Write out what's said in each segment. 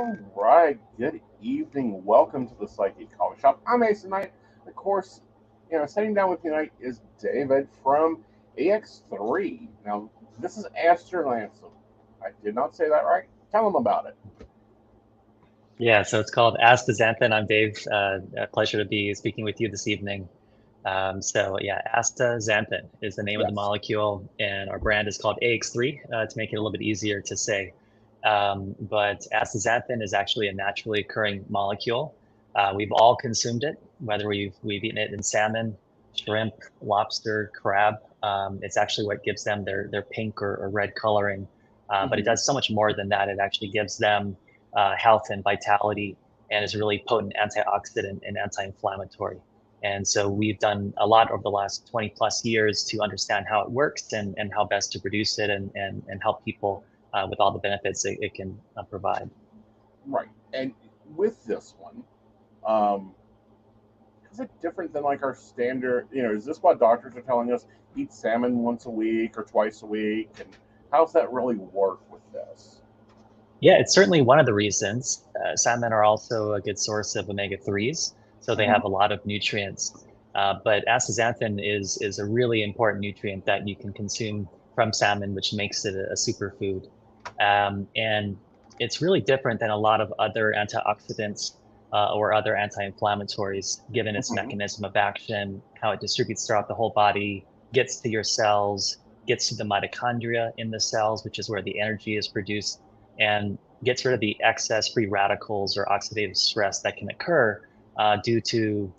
All right, good evening. Welcome to the Psychic Coffee Shop. I'm Aeson Knight. Of course, sitting down with me tonight is David from AX3. Now, this is Aster Lansom. I did not say that right. Tell him about it. Yeah, so it's called Astaxanthin. I'm Dave. A pleasure to be speaking with you this evening. So Astaxanthin is the name of the Yes. molecule, and our brand is called AX3 to make it a little bit easier to say. But astaxanthin is actually a naturally occurring molecule. We've all consumed it, whether we've eaten it in salmon, shrimp, lobster, crab. It's actually what gives them their pink or red coloring. But it Hmm. does so much more than that. It actually gives them health and vitality, and is a really potent antioxidant and anti-inflammatory. And so we've done a lot over the last 20 plus years to understand how it works and how best to produce it and help people with all the benefits it can provide. Right. And with this one, um, is it different than like our standard? Is this what doctors are telling us? Eat salmon once a week or twice a week? And how's that really work with this? Yeah, it's certainly one of the reasons. Salmon are also a good source of omega-3s, so they Hmm. have a lot of nutrients. But astaxanthin is a really important nutrient that you can consume from salmon, which makes it a superfood. And it's really different than a lot of other antioxidants or other anti-inflammatories, given its Hmm. mechanism of action, how it distributes throughout the whole body, gets to your cells, gets to the mitochondria in the cells, which is where the energy is produced, and gets rid of the excess free radicals or oxidative stress that can occur due to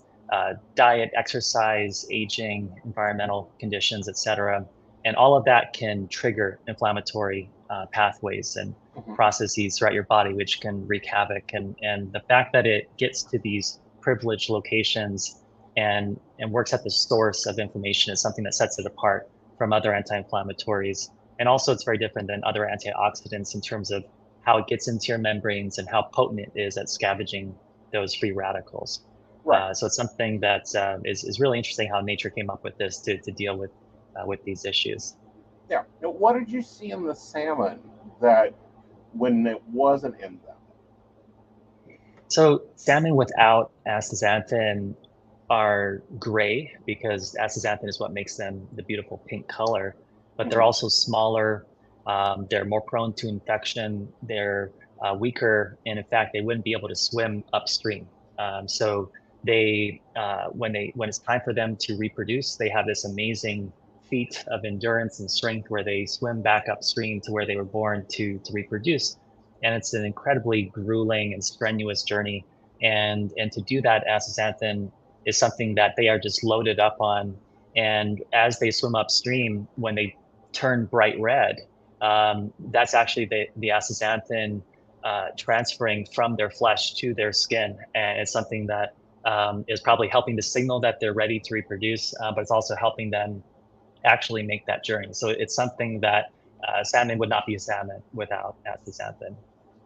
diet, exercise, aging, environmental conditions, etc. And all of that can trigger inflammatory pathways and Hmm. processes throughout your body, which can wreak havoc. And the fact that it gets to these privileged locations and works at the source of inflammation is something that sets it apart from other anti-inflammatories. And also, it's very different than other antioxidants in terms of how it gets into your membranes and how potent it is at scavenging those free radicals. Right. So it's something that is really interesting how nature came up with this to deal with these issues. Yeah. Now, what did you see in the salmon that when it wasn't in them? So salmon without astaxanthin are gray because astaxanthin is what makes them the beautiful pink color, but they're Hmm. also smaller. They're more prone to infection. They're weaker, and in fact, they wouldn't be able to swim upstream. So when it's time for them to reproduce, they have this amazing feat of endurance and strength where they swim back upstream to where they were born to reproduce, and it's an incredibly grueling and strenuous journey. And to do that, astaxanthin is something that they are just loaded up on. And as they swim upstream, when they turn bright red, that's actually the astaxanthin transferring from their flesh to their skin, and it's something that is probably helping to signal that they're ready to reproduce, but it's also helping them actually make that journey. So it's something that salmon would not be salmon without astaxanthin.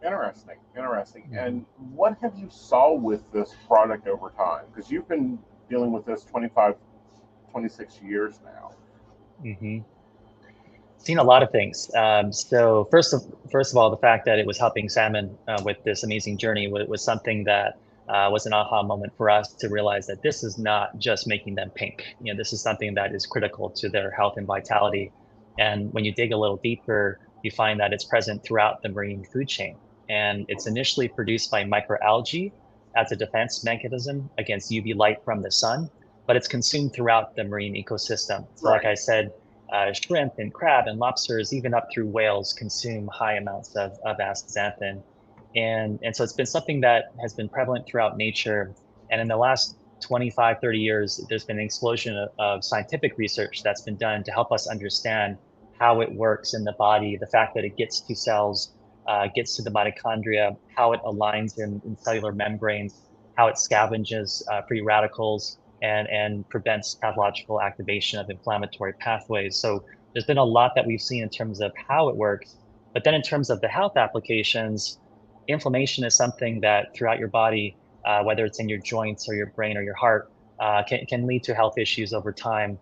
Interesting, interesting. Mhm. And what have you saw with this product over time? Because you've been dealing with this 25, 26 years now. hmm Seen a lot of things. So first of all, the fact that it was helping salmon with this amazing journey was something that was an aha moment for us to realize that this is not just making them pink. This is something that is critical to their health and vitality. And when you dig a little deeper, you find that it's present throughout the marine food chain. And it's initially produced by microalgae as a defense mechanism against UV light from the sun, but it's consumed throughout the marine ecosystem. So, like Right. I said, shrimp and crab and lobsters, even up through whales, consume high amounts of astaxanthin. And so it's been something that has been prevalent throughout nature. And in the last 25, 30 years, there's been an explosion of scientific research that's been done to help us understand how it works in the body, the fact that it gets to cells, gets to the mitochondria, how it aligns in cellular membranes, how it scavenges free radicals, and prevents pathological activation of inflammatory pathways. So there's been a lot that we've seen in terms of how it works. But then in terms of the health applications, inflammation is something that throughout your body, whether it's in your joints or your brain or your heart, can lead to health issues over time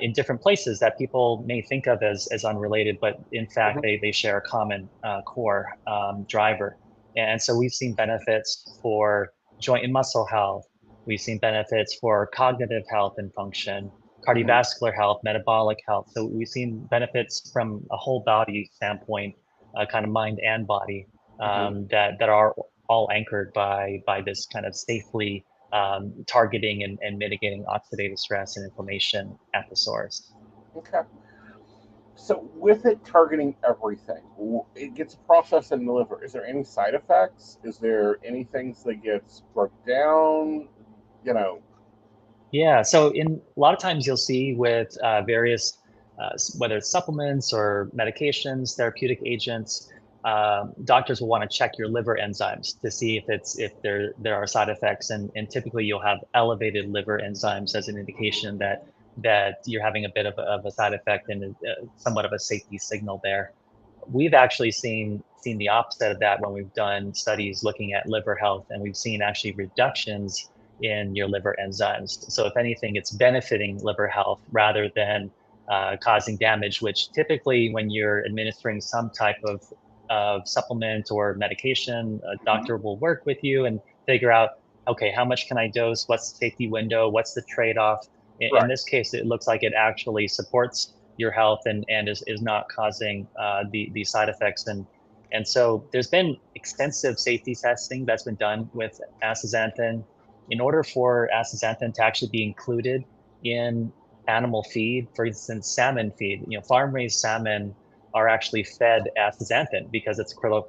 in different places that people may think of as unrelated, but in fact, Hmm. they share a common core driver. And so we've seen benefits for joint and muscle health. We've seen benefits for cognitive health and function, Hmm. cardiovascular health, metabolic health. So we've seen benefits from a whole body standpoint, kind of mind and body, Hmm. that are all anchored by this kind of safely targeting and mitigating oxidative stress and inflammation at the source. Okay. So with it targeting everything, it gets processed in the liver. Is there any side effects? Is there any things that gets broke down? You know. Yeah, so in a lot of times you'll see with various, whether it's supplements or medications, therapeutic agents, doctors will want to check your liver enzymes to see if there are side effects, and typically you'll have elevated liver enzymes as an indication that you're having a bit of a side effect and somewhat of a safety signal there. We've actually seen the opposite of that when we've done studies looking at liver health, and we've seen actually reductions in your liver enzymes. So if anything, it's benefiting liver health rather than causing damage, which typically when you're administering some type of supplement or medication, a Mhm. doctor will work with you and figure out, okay, how much can I dose? What's the safety window? What's the trade-off? In Right. this case, it looks like it actually supports your health and is not causing the side effects. And so there's been extensive safety testing that's been done with astaxanthin. In order for astaxanthin to actually be included in animal feed, for instance, salmon feed, farm-raised salmon are actually fed astaxanthin because it's a critical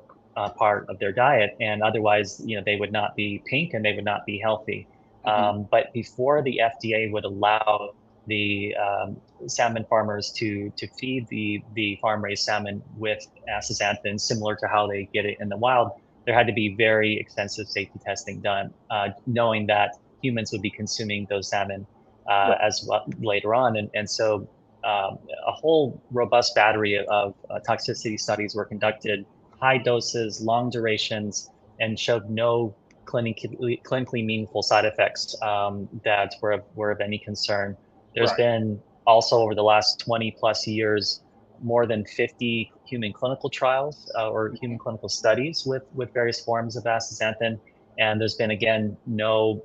part of their diet, and otherwise, they would not be pink and they would not be healthy. Hmm. But before the FDA would allow the salmon farmers to feed the farm-raised salmon with astaxanthin, similar to how they get it in the wild, there had to be very extensive safety testing done, knowing that humans would be consuming those salmon Right. as well later on. And so a whole robust battery of toxicity studies were conducted, high doses, long durations, and showed no clinically meaningful side effects that were of any concern. There's Right. been also over the last 20 plus years more than 50 human clinical trials or human clinical studies with various forms of astaxanthin, and there's been again no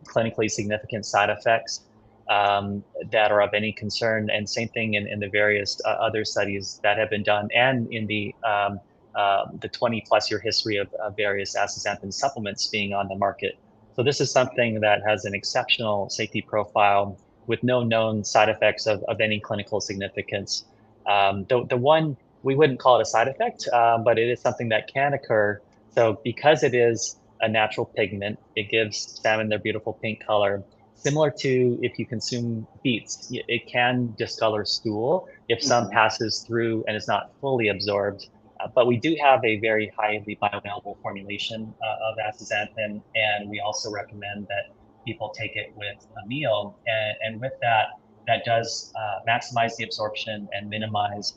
clinically significant side effects that are of any concern. And same thing in the various other studies that have been done, and in the 20 plus year history of various astaxanthin supplements being on the market. So this is something that has an exceptional safety profile with no known side effects of any clinical significance. The one, we wouldn't call it a side effect, but it is something that can occur. So because it is a natural pigment, it gives salmon their beautiful pink color. Similar to if you consume beets, it can discolor stool if some Hmm. passes through and is not fully absorbed. But we do have a very highly bioavailable formulation of astaxanthin, and we also recommend that people take it with a meal. And with that, that does maximize the absorption and minimize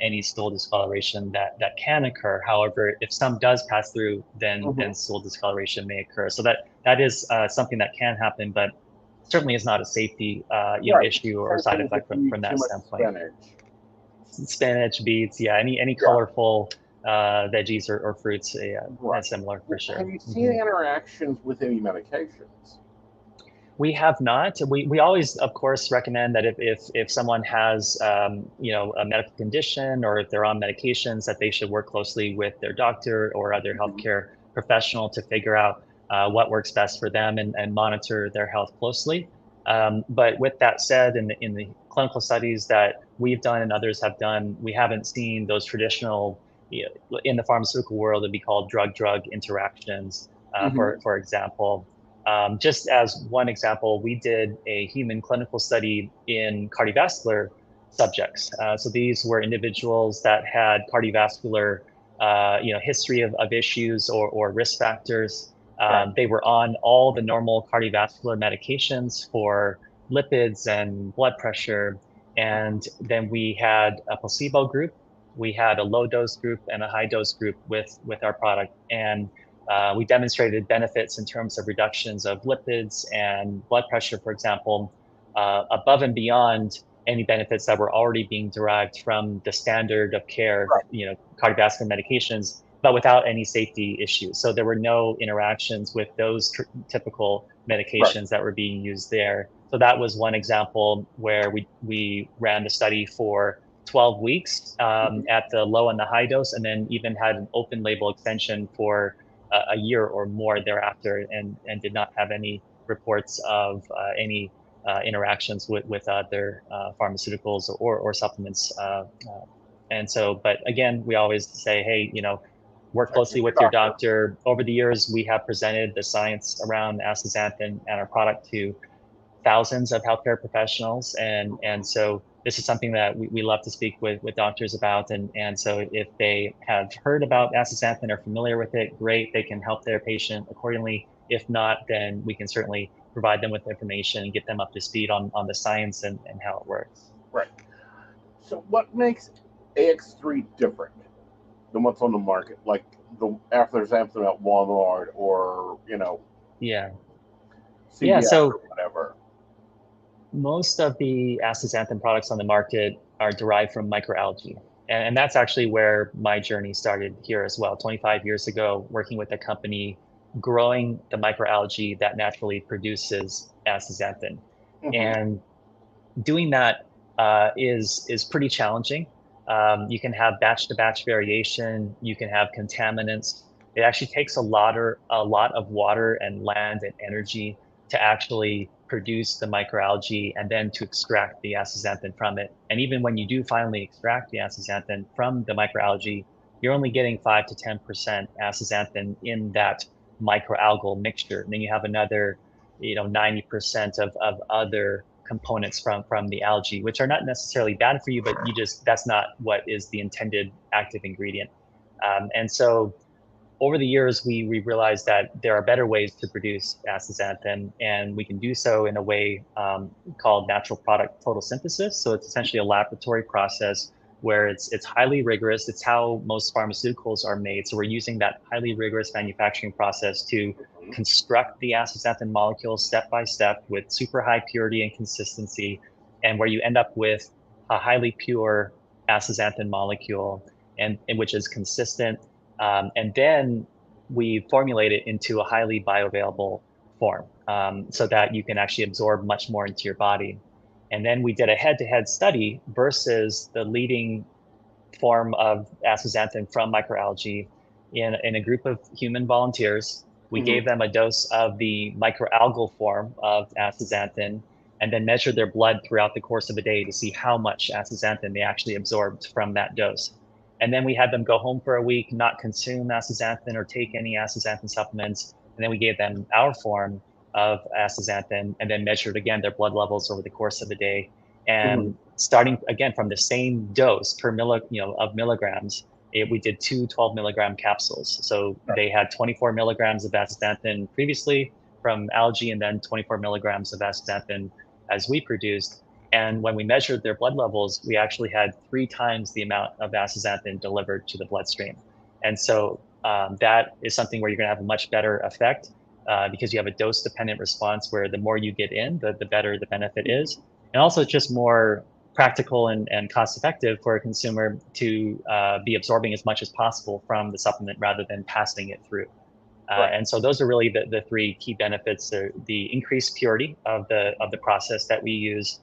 any stool discoloration that can occur. However, if some does pass through, then Hmm. stool discoloration may occur. So that is something that can happen, but certainly is not a safety Right. issue or Same side thing as if effect you from eat too that much standpoint. spinach. Spinach, beets, yeah, any Yeah. colorful veggies or fruits, yeah, Right. that's similar for Well, have sure. you seen Mhm. interactions with any medications? We have not. We always, of course, recommend that if someone has a medical condition or if they're on medications, that they should work closely with their doctor or other Hmm. healthcare professional to figure out what works best for them and monitor their health closely. But with that said, in the clinical studies that we've done and others have done, we haven't seen those traditional, in the pharmaceutical world, it'd be called drug-drug interactions. Hmm. For example, just as one example, we did a human clinical study in cardiovascular subjects. So these were individuals that had cardiovascular, history of issues or risk factors. Right. They were on all the normal cardiovascular medications for lipids and blood pressure. And then we had a placebo group, we had a low dose group, and a high dose group with our product. And we demonstrated benefits in terms of reductions of lipids and blood pressure, for example, above and beyond any benefits that were already being derived from the standard of care, Right. cardiovascular medications. but without any safety issues. So there were no interactions with those typical medications that were being used there. So that was one example where we ran the study for 12 weeks at the low and the high dose, and then even had an open label extension for a year or more thereafter, and did not have any reports of any interactions with other pharmaceuticals or supplements. And so, but again, we always say, hey, work closely with your doctor. Over the years, we have presented the science around astaxanthin and our product to thousands of healthcare professionals. And so this is something that we love to speak with doctors about. And so if they have heard about astaxanthin or familiar with it, great, they can help their patient accordingly. If not, then we can certainly provide them with information and get them up to speed on the science and how it works. Right. So what makes AX3 different than what's on the market? Like after there's something at Walmart or, Yeah. CVS So or whatever. Most of the astaxanthin products on the market are derived from microalgae. And that's actually where my journey started here as well. 25 years ago, working with a company growing the microalgae that naturally produces astaxanthin. And doing that is pretty challenging. You can have batch to batch variation. You can have contaminants. It actually takes a lot of water and land and energy to actually produce the microalgae and then to extract the astaxanthin from it. And even when you do finally extract the astaxanthin from the microalgae, you're only getting 5 to 10% astaxanthin in that microalgal mixture. And then you have another 90% of other components from the algae, which are not necessarily bad for you, but that's not what is the intended active ingredient. And so over the years, we realized that there are better ways to produce astaxanthin, and we can do so in a way called natural product photosynthesis. So it's essentially a laboratory process where it's highly rigorous. It's how most pharmaceuticals are made. So we're using that highly rigorous manufacturing process to construct the astaxanthin molecules step by step with super high purity and consistency, and where you end up with a highly pure astaxanthin molecule, and which is consistent. And then we formulate it into a highly bioavailable form so that you can actually absorb much more into your body. And then we did a head-to-head study versus the leading form of astaxanthin from microalgae in a group of human volunteers. We gave them a dose of the microalgal form of astaxanthin and then measured their blood throughout the course of a day to see how much astaxanthin they actually absorbed from that dose. And then we had them go home for a week, not consume astaxanthin or take any astaxanthin supplements. And then we gave them our form of astaxanthin and then measured again their blood levels over the course of the day. And starting again from the same dose per of milligrams, we did two 12 milligram capsules. So they had 24 milligrams of astaxanthin previously from algae, and then 24 milligrams of astaxanthin as we produced. And when we measured their blood levels, we actually had 3 times the amount of astaxanthin delivered to the bloodstream. And so that is something where you're going to have a much better effect because you have a dose-dependent response where the more you get in, the better the benefit is. And also it's just more practical and cost-effective for a consumer to be absorbing as much as possible from the supplement rather than passing it through. And so those are really the 3 key benefits: the increased purity of the process that we use,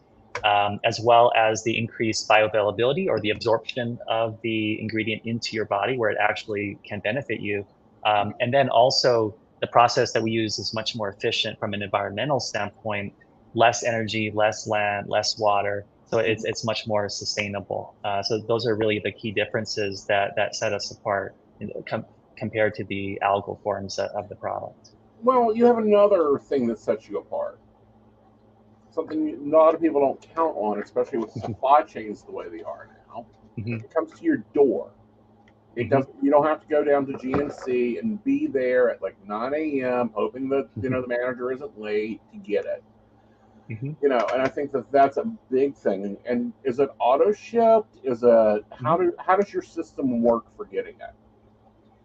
as well as the increased bioavailability or the absorption of the ingredient into your body where it actually can benefit you. And then also the process that we use is much more efficient from an environmental standpoint, less energy, less land, less water. So it's much more sustainable. So those are really the key differences that set us apart compared to the algal forms of the product. Well, you have another thing that sets you apart. Something a lot of people don't count on, especially with supply chains the way they are now. It comes to your door. It doesn't. You don't have to go down to GNC and be there at like 9 a.m. hoping that the manager isn't late to get it. And I think that's a big thing. And is it auto shipped? How does your system work for getting it?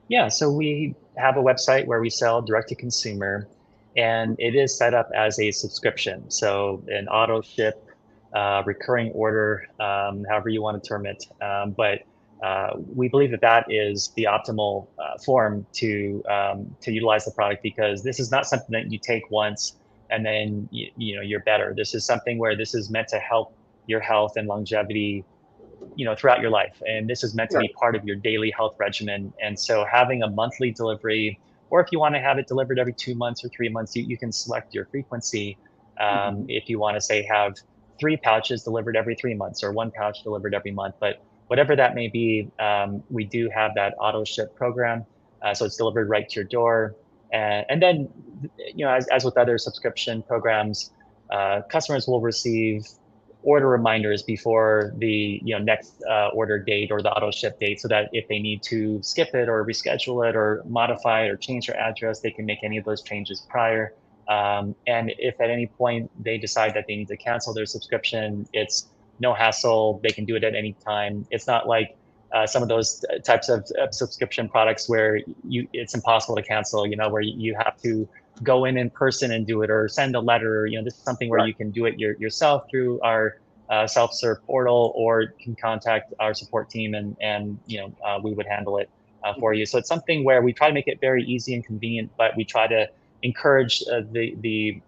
Yeah, so we have a website where we sell direct to consumer, and it is set up as a subscription. So an auto ship, recurring order, however you want to term it. But We believe that that is the optimal form to utilize the product, because this is not something that you take once and then you're better. This is something where this is meant to help your health and longevity throughout your life, and this is meant to Right. be part of your daily health regimen. And so having a monthly delivery, or if you want to have it delivered every 2 months or 3 months, you can select your frequency. If you want to say have 3 pouches delivered every 3 months or 1 pouch delivered every month, but whatever that may be, we do have that auto ship program. So it's delivered right to your door. And then, as with other subscription programs, customers will receive order reminders before the next order date or the auto ship date, so that if they need to skip it or reschedule it or modify it or change their address, they can make any of those changes prior. And if at any point they decide that they need to cancel their subscription, it's no hassle. They can do it at any time. It's not like some of those types of subscription products where it's impossible to cancel, where you have to go in person and do it, or send a letter. This is something where Right. you can do it yourself through our self-serve portal, or you can contact our support team, and we would handle it for you. So it's something where we try to make it very easy and convenient, but we try to encourage the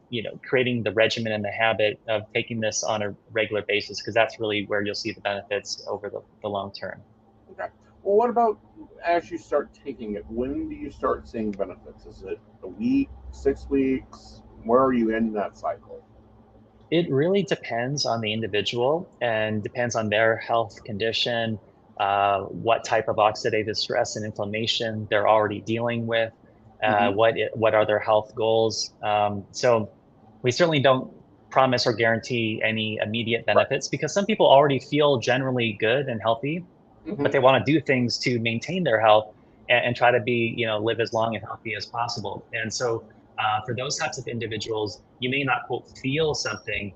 creating the regimen and the habit of taking this on a regular basis, because that's really where you'll see the benefits over the long term. Okay. Well, what about as you start taking it? When do you start seeing benefits? Is it a week, 6 weeks? Where are you in that cycle? It really depends on the individual and depends on their health condition, what type of oxidative stress and inflammation they're already dealing with, Mm-hmm. what are their health goals. So we certainly don't promise or guarantee any immediate Right. benefits, because some people already feel generally good and healthy, but Mm-hmm. they want to do things to maintain their health, and try to be, live as long and healthy as possible. And so for those types of individuals, you may not quote feel something,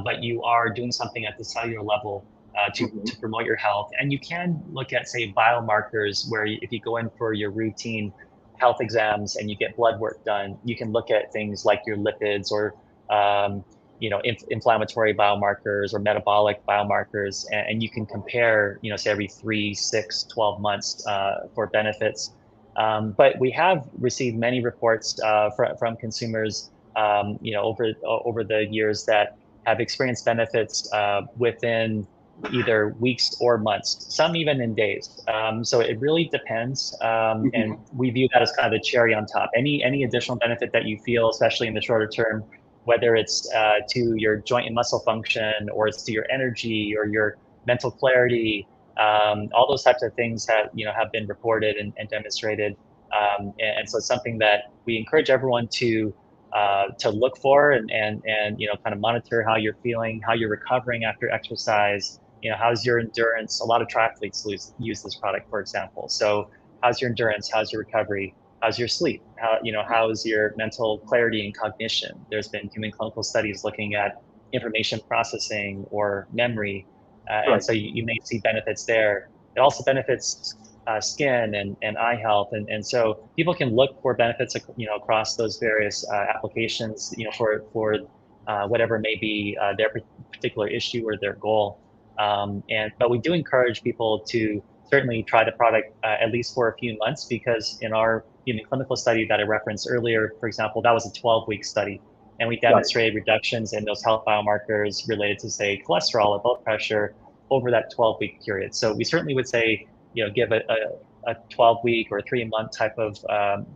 but you are doing something at the cellular level Mm-hmm. to promote your health. And you can look at, say, biomarkers, where if you go in for your routine health exams and you get blood work done, you can look at things like your lipids, or inflammatory biomarkers or metabolic biomarkers, and you can compare, say every 3, 6, 12 months for benefits. But we have received many reports from consumers, over the years, that have experienced benefits within either weeks or months, some even in days. So it really depends, Mm-hmm. and we view that as kind of the cherry on top. Any additional benefit that you feel, especially in the shorter term, whether it's to your joint and muscle function, or it's to your energy or your mental clarity, all those types of things have been reported and demonstrated. And so it's something that we encourage everyone to look for, and kind of monitor how you're feeling, how you're recovering after exercise. How's your endurance? A lot of triathletes use this product, for example. So how's your endurance? How's your recovery? How's your sleep? How's your mental clarity and cognition? There's been human clinical studies looking at information processing or memory, and Right. so you may see benefits there. It also benefits skin and eye health, and so people can look for benefits, across those various applications, whatever may be their particular issue or their goal. But we do encourage people to certainly try the product at least for a few months, because in our human clinical study that I referenced earlier, for example, that was a 12-week study, and we Right. demonstrated reductions in those health biomarkers related to, say, cholesterol or blood pressure over that 12-week period. So we certainly would say, give a 12-week or a 3-month type of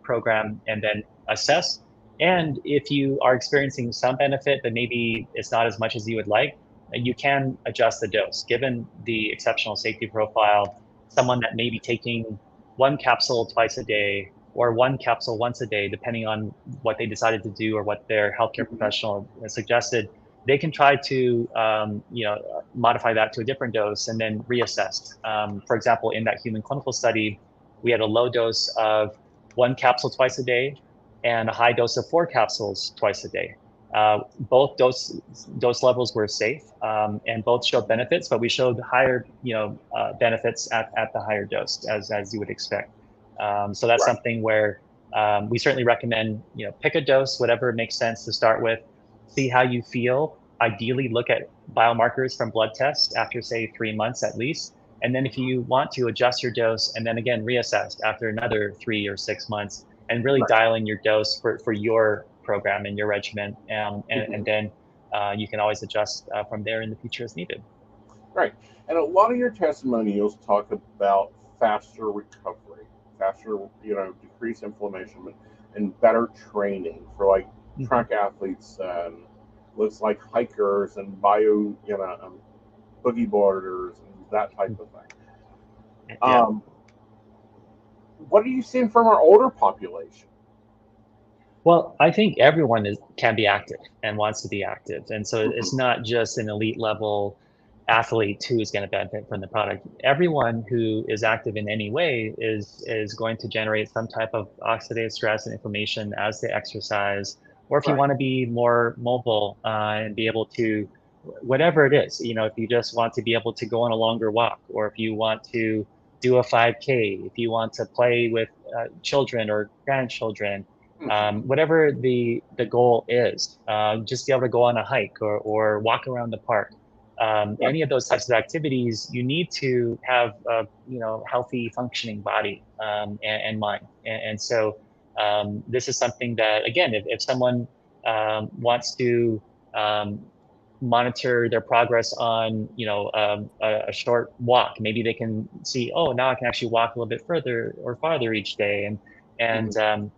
program, and then assess. And if you are experiencing some benefit, but maybe it's not as much as you would like, you can adjust the dose. Given the exceptional safety profile, someone that may be taking 1 capsule twice a day, or 1 capsule once a day, depending on what they decided to do or what their healthcare Mm-hmm. professional suggested, they can try to modify that to a different dose and then reassess. For example, in that human clinical study, we had a low dose of 1 capsule twice a day and a high dose of 4 capsules twice a day. Both dose levels were safe, and both showed benefits, but we showed higher benefits at the higher dose, as you would expect. So that's Right. something where we certainly recommend, pick a dose, whatever makes sense to start with, see how you feel. Ideally, look at biomarkers from blood tests after, say, 3 months at least, And then if you want to adjust your dose and then again reassess after another 3 or 6 months and really Right. dial in your dose for your program and your regimen. Mhm. And then you can always adjust from there in the future as needed. Right. And a lot of your testimonials talk about faster recovery, faster, decreased inflammation, and better training for like Mhm. track athletes and looks like hikers and boogie boarders and that type of thing. Yeah. What are you seeing from our older population? Well, I think everyone can be active and wants to be active. And so it's Mhm. not just an elite level athlete who is going to benefit from the product. Everyone who is active in any way is going to generate some type of oxidative stress and inflammation as they exercise. Or if you Right. want to be more mobile and be able to, whatever it is, if you just want to be able to go on a longer walk, or if you want to do a 5K, if you want to play with children or grandchildren, Mhm. whatever the goal is, just be able to go on a hike or walk around the park. Right. Any of those types of activities, you need to have a healthy, functioning body and mind. And so this is something that, again, if someone wants to um, monitor their progress on a short walk, maybe they can see, oh, now I can actually walk a little bit further or farther each day, and Mhm.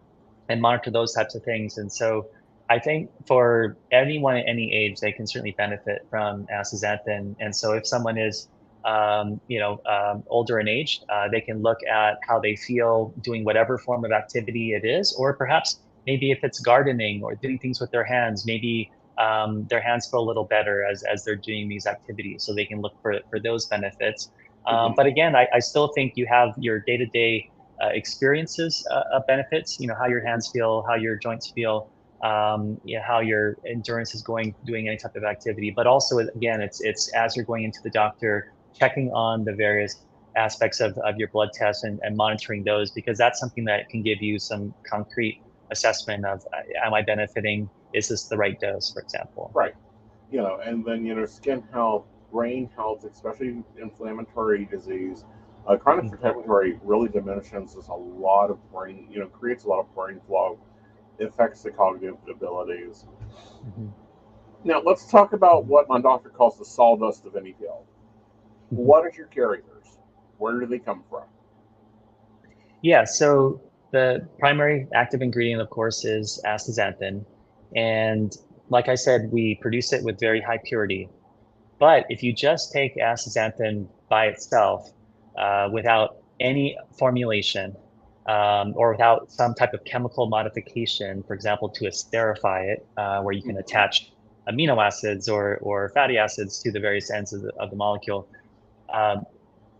and monitor those types of things. And so I think for anyone at any age, they can certainly benefit from astaxanthin. And so if someone is, older in age, they can look at how they feel doing whatever form of activity it is, or perhaps maybe if it's gardening or doing things with their hands, maybe their hands feel a little better as they're doing these activities. So they can look for those benefits. Mhm. But again, I still think you have your day-to-day experiences of benefits. How your hands feel, how your joints feel, how your endurance is going doing any type of activity. But also, again, it's as you're going into the doctor, checking on the various aspects of your blood tests and monitoring those, because that's something that can give you some concrete assessment of am I benefiting? Is this the right dose, for example? Right. And then skin health, brain health, especially inflammatory disease. Chronic Mhm. inflammatory really diminishes a lot of brain, creates a lot of brain flow, affects the cognitive abilities. Mhm. Now let's talk about what my doctor calls the sawdust of any field. Mhm. What are your carriers? Where do they come from? Yeah, so the primary active ingredient, of course, is astaxanthin. And like I said, we produce it with very high purity. But if you just take astaxanthin by itself, without any formulation, or without some type of chemical modification, for example, to esterify it, where you can Mhm. attach amino acids or fatty acids to the various ends of the molecule, um,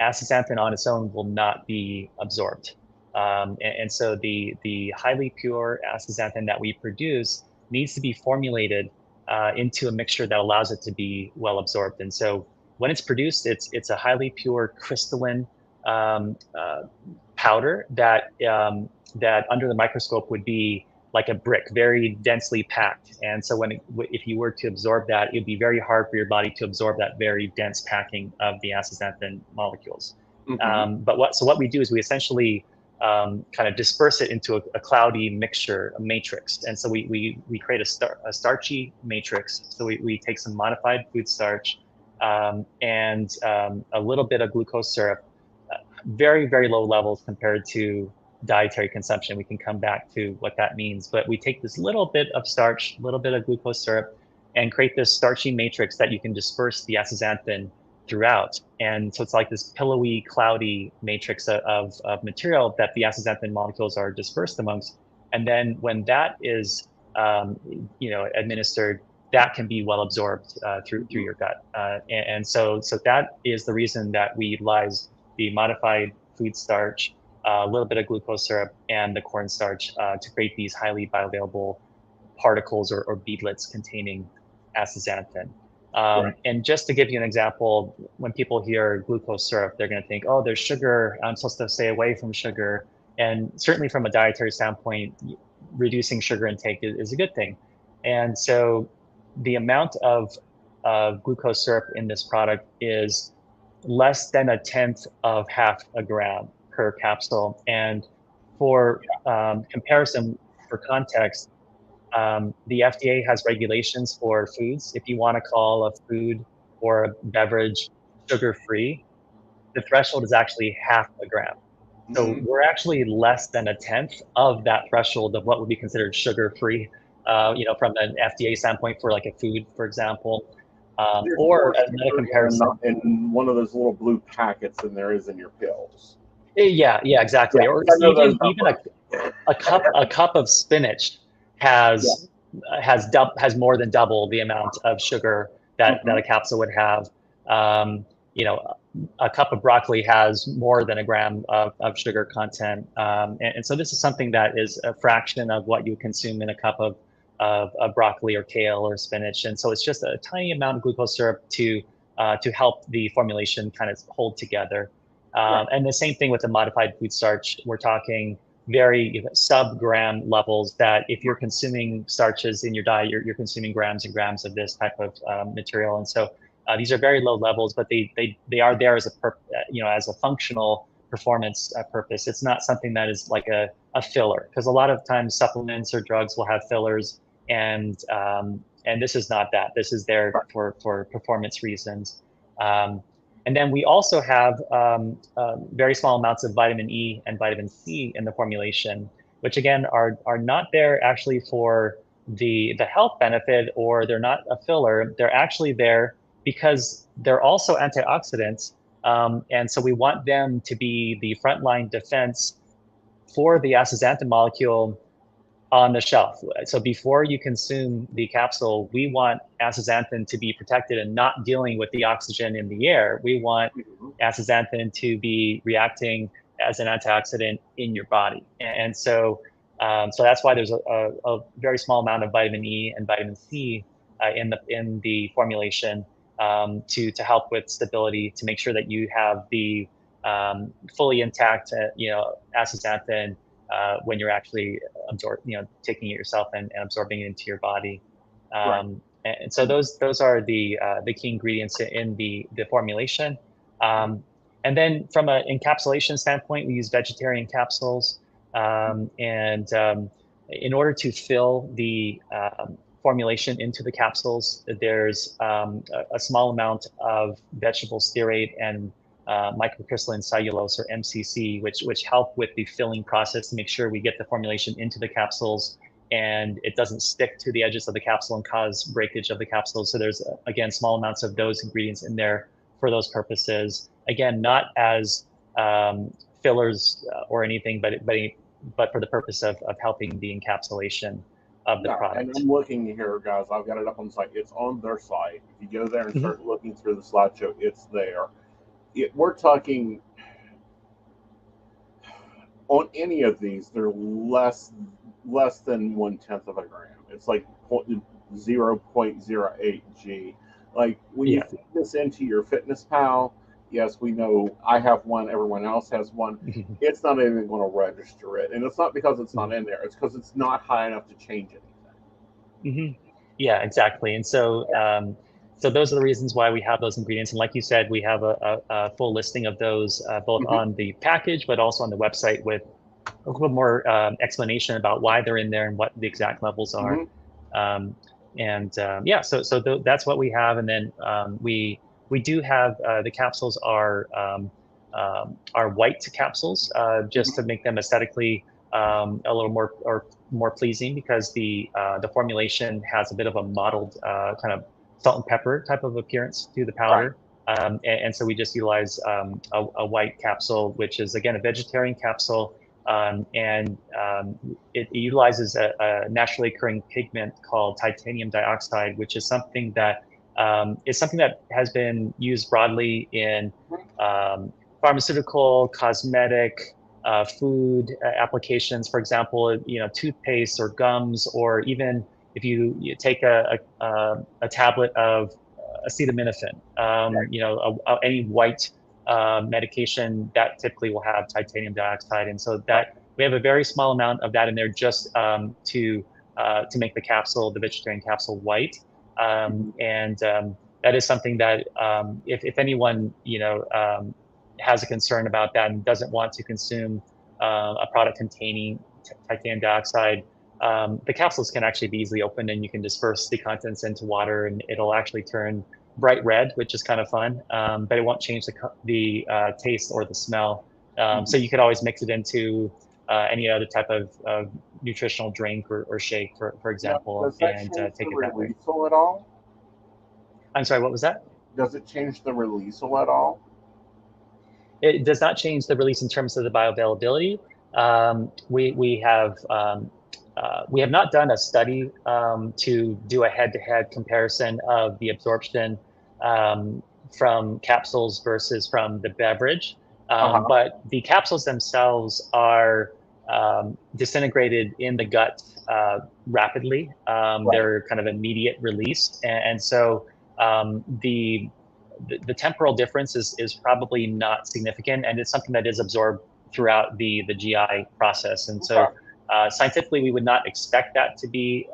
astaxanthin on its own will not be absorbed. And so the highly pure astaxanthin that we produce needs to be formulated into a mixture that allows it to be well absorbed. And so when it's produced, it's a highly pure crystalline um, uh, powder that under the microscope would be like a brick, very densely packed. And so if you were to absorb that, it'd be very hard for your body to absorb that very dense packing of the astaxanthin molecules. Mhm. So what we do is we essentially kind of disperse it into a cloudy mixture, a matrix. And so we create a starchy matrix. So we take some modified food starch and a little bit of glucose syrup, very, very low levels compared to dietary consumption. We can come back to what that means. But we take this little bit of starch, a little bit of glucose syrup, and create this starchy matrix that you can disperse the astaxanthin throughout. And so it's like this pillowy, cloudy matrix of material that the astaxanthin molecules are dispersed amongst. And then when that is administered, that can be well absorbed through Mhm. your gut. And so that is the reason that we utilize the modified food starch, a little bit of glucose syrup, and the cornstarch to create these highly bioavailable particles or beadlets containing astaxanthin. Right. And just to give you an example, when people hear glucose syrup, they're going to think, oh, there's sugar. I'm supposed to stay away from sugar. And certainly from a dietary standpoint, reducing sugar intake is a good thing. And so the amount of glucose syrup in this product is less than 1/10 of half a gram per capsule. And for comparison, for context, the FDA has regulations for foods. If you want to call a food or a beverage sugar-free, the threshold is actually half a gram. So Mhm. we're actually less than 1/10 of that threshold of what would be considered sugar-free, from an FDA standpoint for like a food, for example. There's Or more another sugar comparison. in one of those little blue packets than there is in your pills. Yeah, Yeah, exactly. Or I know those even numbers. a cup of spinach Yeah. has has more than double the amount of sugar that Mhm. a capsule would have. Um, you know, a cup of broccoli has more than a gram of sugar content, and so this is something that is a fraction of what you consume in a cup of broccoli or kale or spinach, and so it's just a tiny amount of glucose syrup to help the formulation kind of hold together. Right. And the same thing with the modified food starch. We're talking very sub-gram levels that if you're consuming starches in your diet, you're consuming grams and grams of this type of material. And so these are very low levels, but they are there as as a functional performance purpose. It's not something that is like a filler, because a lot of times supplements or drugs will have fillers, and this is not that. This is there Right. for performance reasons. Um, and then we also have very small amounts of vitamin E and vitamin C in the formulation, which again are not there actually for the health benefit, or they're not a filler. They're actually there because they're also antioxidants, and so we want them to be the frontline defense for the astaxanthin molecule on the shelf. So before you consume the capsule, we want astaxanthin to be protected and not dealing with the oxygen in the air. We want Mhm. astaxanthin to be reacting as an antioxidant in your body. And so, so that's why there's a very small amount of vitamin E and vitamin C in the formulation, to help with stability, to make sure that you have the fully intact, astaxanthin when you're actually taking it yourself and absorbing it into your body. Right. And so those are the key ingredients in the formulation. Um, and then from an encapsulation standpoint, we use vegetarian capsules. And in order to fill the formulation into the capsules, there's a small amount of vegetable stearate and microcrystalline cellulose, or MCC, which help with the filling process to make sure we get the formulation into the capsules and it doesn't stick to the edges of the capsule and cause breakage of the capsule. So there's, again, small amounts of those ingredients in there for those purposes. Again, not as fillers or anything, but for the purpose of helping the encapsulation of the Yeah, and product. I'm looking here, guys. I've got it up on the site. It's on their site. If you go there and Mhm. start looking through the slideshow, it's there. We're talking on any of these, they're less than 1/10 of a gram. It's like 0.08 G. Like when you Yeah. feed this into your fitness pal, yes, we know I have one, everyone else has one. It's not even going to register it. And it's not because it's not in there, it's because it's not high enough to change anything. Mhm. Yeah, exactly. And so, so those are the reasons why we have those ingredients. And like you said, we have a full listing of those, both Mm-hmm. on the package, but also on the website, with a little more explanation about why they're in there and what the exact levels are. Mm-hmm. Um, and yeah, that's what we have. And then we do have the capsules are white capsules, just to Mm-hmm. make them aesthetically a little more pleasing, because the formulation has a bit of a mottled kind of salt and pepper type of appearance to the Right. powder. And so we just utilize a white capsule, which is again a vegetarian capsule, and it utilizes a naturally occurring pigment called titanium dioxide, which is something that has been used broadly in um, pharmaceutical, cosmetic, food applications. For example, toothpaste or gums, or even if you take a tablet of acetaminophen, Right. any white medication that typically will have titanium dioxide, and so Right. that we have a very small amount of that in there, just to make the vegetarian capsule white. Mm-hmm. And that is something that if anyone has a concern about that and doesn't want to consume a product containing titanium dioxide, the capsules can actually be easily opened, and you can disperse the contents into water, and it'll actually turn bright red, which is kind of fun, but it won't change the taste or the smell. So you could always mix it into any other type of nutritional drink or shake, for Now, example, does that and change the take it that way. releasal at all? I'm sorry, what was that? Does it change the releasal at all? It does not change the release in terms of the bioavailability. We have not done a study to do a head-to-head comparison of the absorption um, from capsules versus from the beverage. Uh-huh. But the capsules themselves are disintegrated in the gut rapidly. Right. They're kind of immediate release, and so the temporal difference is probably not significant, and it's something that is absorbed throughout the GI process. And so Okay. scientifically, we would not expect that to be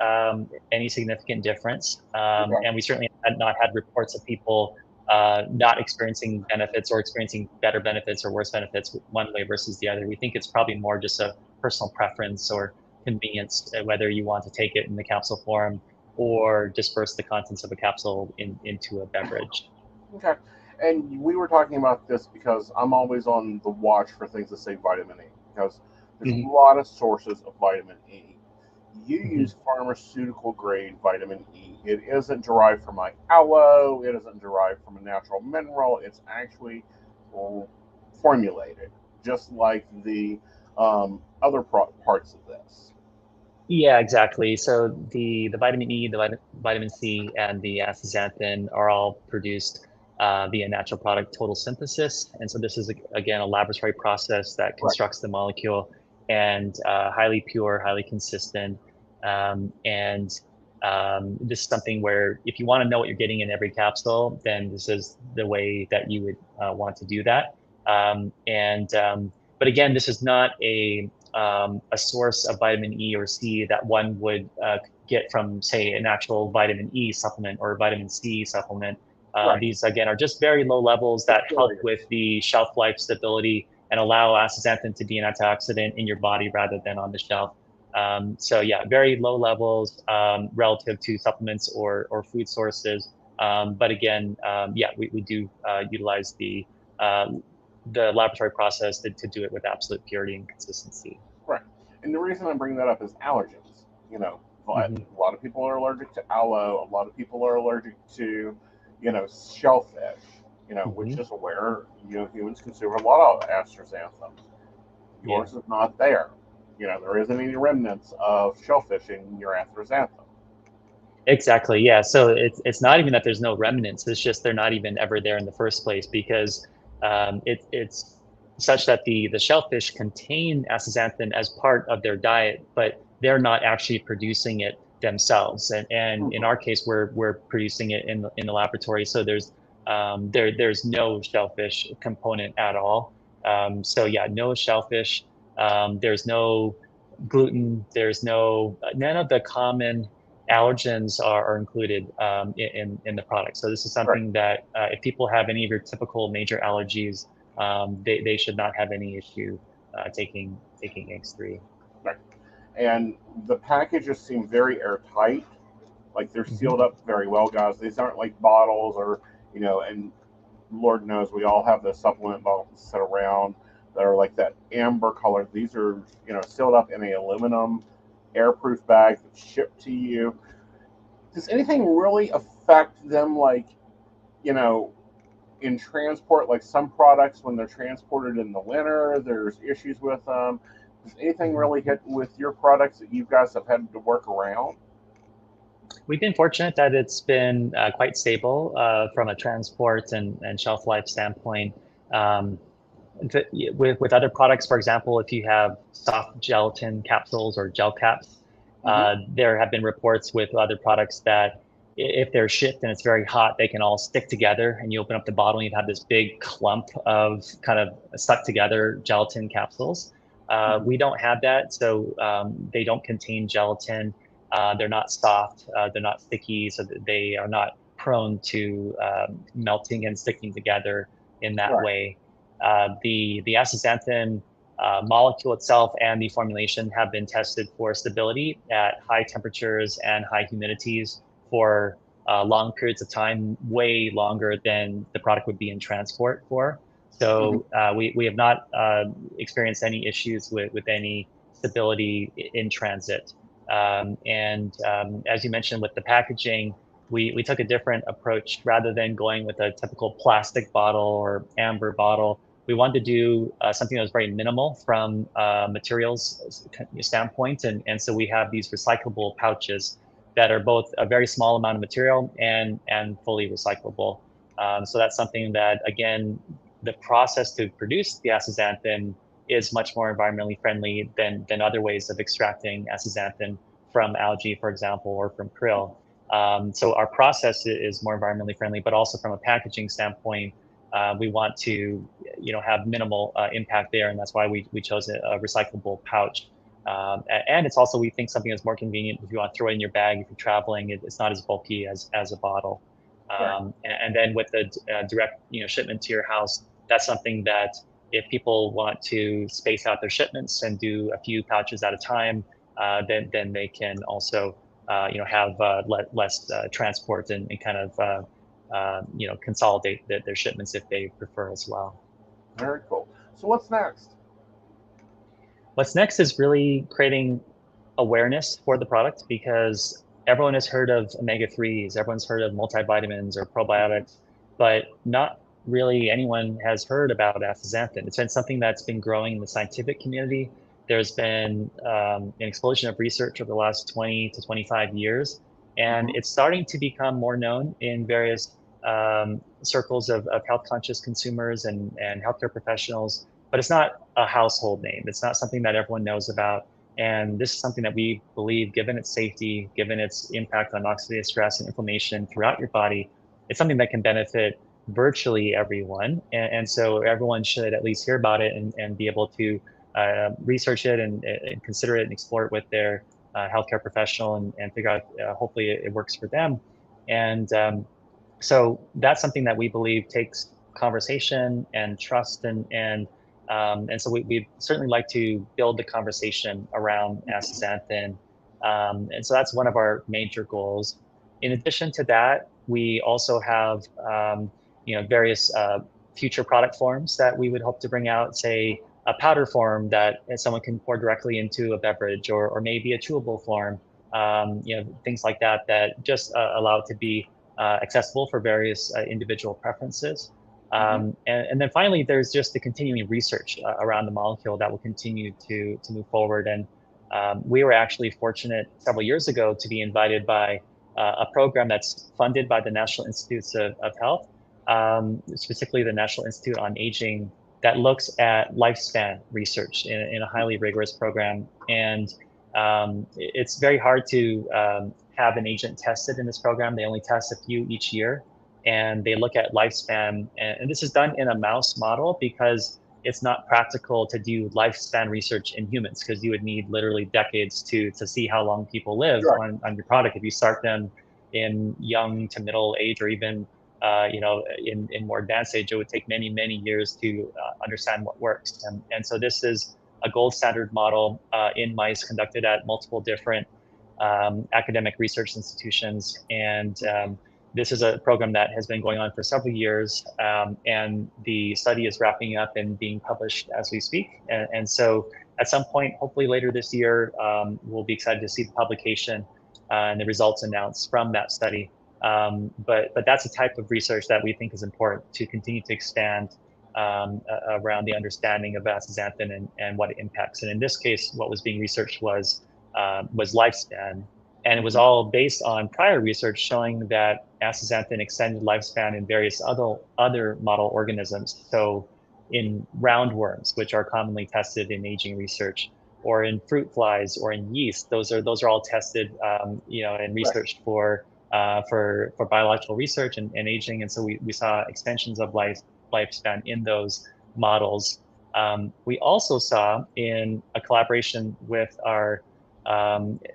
any significant difference. Okay. And we certainly had not had reports of people not experiencing benefits or experiencing better benefits or worse benefits one way versus the other. We think it's probably more just a personal preference or convenience, whether you want to take it in the capsule form or disperse the contents of a capsule into a beverage. Okay. And we were talking about this because I'm always on the watch for things that say vitamin E, because there's a Mhm. lot of sources of vitamin E. You Mhm. use pharmaceutical grade vitamin E. It isn't derived from like aloe, it isn't derived from a natural mineral. It's actually formulated, just like the other parts of this. Yeah, exactly. So the vitamin E, the vitamin C, and the astaxanthin are all produced via natural product total synthesis. And so this is again a laboratory process that Right. constructs the molecule, and highly pure, highly consistent. And this is something where if you want to know what you're getting in every capsule, then this is the way that you would want to do that. But again, this is not a source of vitamin E or C that one would get from, say, an actual vitamin E supplement or vitamin C supplement. Right. These, again, are just very low levels that help with the shelf life stability and allow astaxanthin to be an antioxidant in your body rather than on the shelf. So yeah, very low levels relative to supplements or food sources. But again, yeah, we do utilize uh, the laboratory process to do it with absolute purity and consistency. Right. And the reason I bring that up is allergens. Hmm. A lot of people are allergic to aloe. A lot of people are allergic to, shellfish. Which Hmm. is where humans consume a lot of astaxanthin. Yeah, Yours is not there. There isn't any remnants of shellfish in your astaxanthin. exactly. Yeah. So it's not even that there's no remnants. It's just they're not even ever there in the first place because it's such that the shellfish contain astaxanthin as part of their diet, but they're not actually producing it themselves. And in Mm-hmm. our case, we're producing it in the laboratory. So there's no shellfish component at all. So yeah, no shellfish. There's no gluten. There's none of the common allergens are included in the product. So this is Right. something that if people have any of your typical major allergies, they should not have any issue taking X3. Right. And the packages seem very airtight. Like they're Hmm. sealed up very well, guys. These aren't like bottles or, and Lord knows we all have the supplement bottles set around that are like that amber color. These are, sealed up in a aluminum airproof bag that's shipped to you. Does anything really affect them, like, you know, in transport? Like some products, when they're transported in the winter, there's issues with them. Does anything Hmm. really hit with your products that you guys have had to work around? We've been fortunate that it's been quite stable from a transport and shelf life standpoint. Um, with other products, for example, if you have soft gelatin capsules or gel caps, Mm-hmm. there have been reports with other products that if they're shipped and it's very hot, they can all stick together, and you open up the bottle and you have this big clump of kind of stuck together gelatin capsules. Mm-hmm. We don't have that, so they don't contain gelatin. They're not soft. They're not sticky, so they are not prone to melting and sticking together in that Right. way. The astaxanthin molecule itself and the formulation have been tested for stability at high temperatures and high humidities for long periods of time, way longer than the product would be in transport for. So we have not experienced any issues with any stability in transit. As you mentioned with the packaging, we took a different approach rather than going with a typical plastic bottle or amber bottle. We wanted to do something that was very minimal from materials standpoint. And so we have these recyclable pouches that are both a very small amount of material and fully recyclable. So that's something that, again, the process to produce the astaxanthin is much more environmentally friendly than other ways of extracting astaxanthin from algae, for example, or from krill. So our process is more environmentally friendly, but also from a packaging standpoint, we want to, have minimal impact there, and that's why we chose a recyclable pouch. And it's also, we think, something that's more convenient if you want to throw it in your bag if you're traveling. It's not as bulky as a bottle. And then with the direct, shipment to your house, that's something that if people want to space out their shipments and do a few pouches at a time, then they can also, have less transport and kind of, consolidate their shipments if they prefer as well. Very cool. So what's next? What's next is really creating awareness for the product, because everyone has heard of omega-3s, everyone's heard of multivitamins or probiotics, but not really anyone has heard about astaxanthin. It's been something that's been growing in the scientific community. There's been an explosion of research over the last 20 to 25 years, and it's starting to become more known in various circles of health conscious consumers and healthcare professionals, but it's not a household name. It's not something that everyone knows about. And this is something that we believe, given its safety, given its impact on oxidative stress and inflammation throughout your body, it's something that can benefit virtually everyone. And so everyone should at least hear about it and be able to research it and consider it and explore it with their healthcare professional and figure out, hopefully it works for them. And so that's something that we believe takes conversation and trust and so we certainly like to build the conversation around astaxanthin. And so that's one of our major goals. In addition to that, we also have, various future product forms that we would hope to bring out, say a powder form that someone can pour directly into a beverage, or maybe a chewable form, things like that just allow it to be accessible for various individual preferences. And then finally, there's just the continuing research around the molecule that will continue to move forward. And we were actually fortunate several years ago to be invited by a program that's funded by the National Institutes of Health, specifically the National Institute on Aging, that looks at lifespan research in a highly rigorous program. And it's very hard to have an agent tested in this program. They only test a few each year, and they look at lifespan. And this is done in a mouse model because it's not practical to do lifespan research in humans, because you would need literally decades to see how long people live on your product. If you start them in young to middle age, or even in more advanced age, it would take many, many years to understand what works. And so this is a gold standard model in mice conducted at multiple different academic research institutions. And this is a program that has been going on for several years, and the study is wrapping up and being published as we speak. And so at some point, hopefully later this year, we'll be excited to see the publication and the results announced from that study. But that's a type of research that we think is important to continue to expand around the understanding of astaxanthin and what it impacts. And in this case, what was being researched was lifespan. And it was all based on prior research showing that astaxanthin extended lifespan in various other model organisms. So in roundworms, which are commonly tested in aging research, or in fruit flies, or in yeast, those are all tested, and researched for biological research and aging. And so we saw extensions of lifespan in those models. We also saw, in a collaboration with our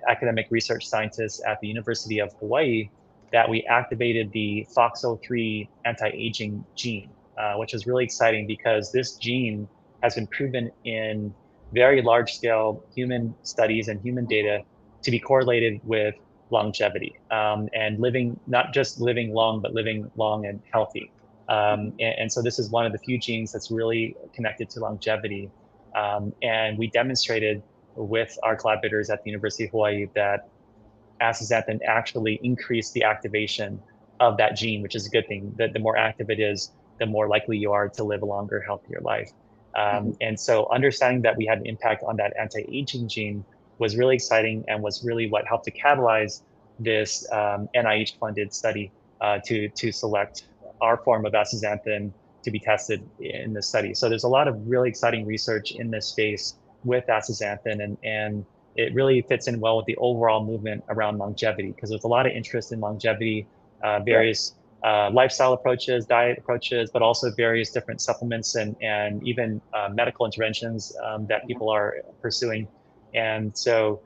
academic research scientists at the University of Hawaii, that we activated the FOXO3 anti-aging gene, which is really exciting because this gene has been proven in very large-scale human studies and human data to be correlated with longevity, and living, not just living long, but living long and healthy. And so this is one of the few genes that's really connected to longevity. And we demonstrated with our collaborators at the University of Hawaii that astaxanthin actually increased the activation of that gene, which is a good thing. The more active it is, the more likely you are to live a longer, healthier life. And so understanding that we had an impact on that anti-aging gene was really exciting and was really what helped to catalyze this NIH-funded study to select our form of astaxanthin to be tested in the study. So there's a lot of really exciting research in this space with astaxanthin, and it really fits in well with the overall movement around longevity, because there's a lot of interest in longevity, various lifestyle approaches, diet approaches, but also various different supplements and even medical interventions that people are pursuing. And so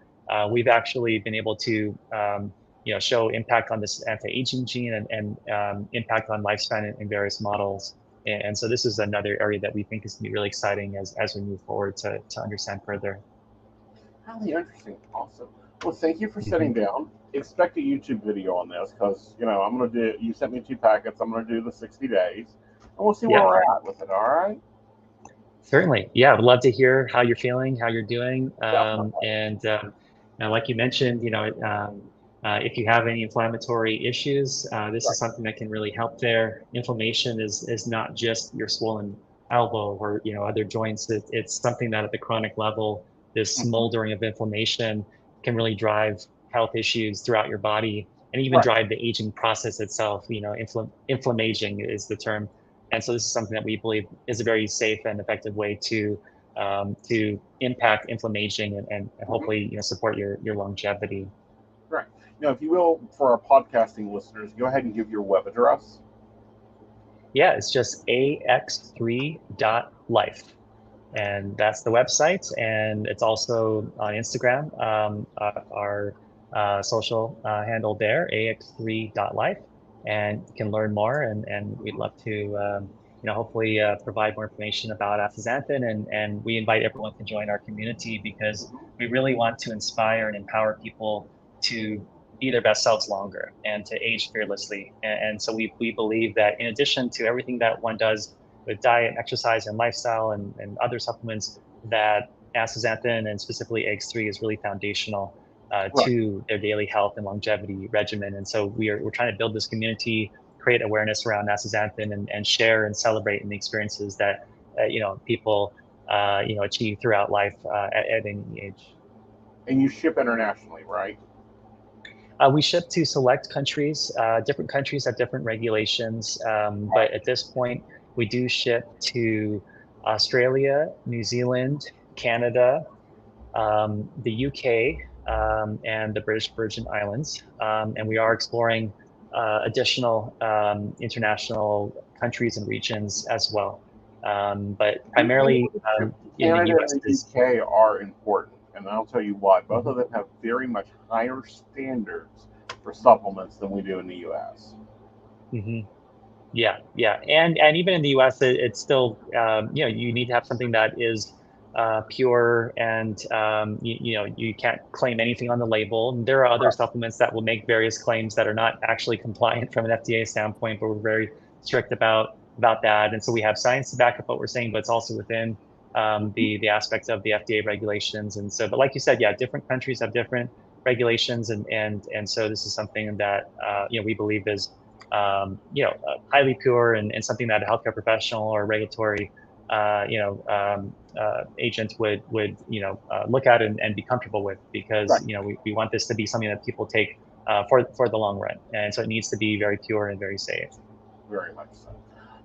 we've actually been able to show impact on this anti-aging gene and impact on lifespan in various models. And so this is another area that we think is going to be really exciting as we move forward to understand further. Highly interesting. Awesome. Well, thank you for sitting down. Expect a YouTube video on this because, I'm going to do, you sent me 2 packets. I'm going to do the 60 days and we'll see where we're at with it. All right. Certainly. Yeah. I'd love to hear how you're feeling, how you're doing. And like you mentioned, if you have any inflammatory issues, this is something that can really help there. Inflammation is not just your swollen elbow or, other joints. It's something that at the chronic level, this smoldering of inflammation can really drive health issues throughout your body and even drive the aging process itself. Inflammaging is the term. And so this is something that we believe is a very safe and effective way to impact inflammation and hopefully support your longevity. Right. Now, if you will, for our podcasting listeners, go ahead and give your web address. Yeah, it's just ax3.life. And that's the website. And it's also on Instagram, our social handle there, ax3.life. And you can learn more. And we'd love to, hopefully provide more information about astaxanthin. And we invite everyone to join our community because we really want to inspire and empower people to be their best selves longer and to age fearlessly. And so we believe that in addition to everything that one does with diet, exercise, and lifestyle and other supplements, that astaxanthin and specifically AX3 is really foundational to their daily health and longevity regimen. And so we're trying to build this community, create awareness around astaxanthin and share and celebrate in the experiences that people achieve throughout life at any age. And you ship internationally, right? We ship to select countries. Different countries have different regulations, but at this point, we do ship to Australia, New Zealand, Canada, the UK, and the British Virgin Islands. And we are exploring additional international countries and regions as well. But primarily, Canada the US and the UK are important. And I'll tell you why. Both of them have very much higher standards for supplements than we do in the U.S. Yeah. And even in the U.S., it's still, you need to have something that is pure and, you can't claim anything on the label. And there are other supplements that will make various claims that are not actually compliant from an FDA standpoint, but we're very strict about that. And so we have science to back up what we're saying, but it's also within the aspects of the FDA regulations. And so, but like you said, different countries have different regulations. And so this is something that, we believe is, highly pure and something that a healthcare professional or regulatory, agent would look at and be comfortable with, because, we want this to be something that people take for the long run. And so it needs to be very pure and very safe. Very much so.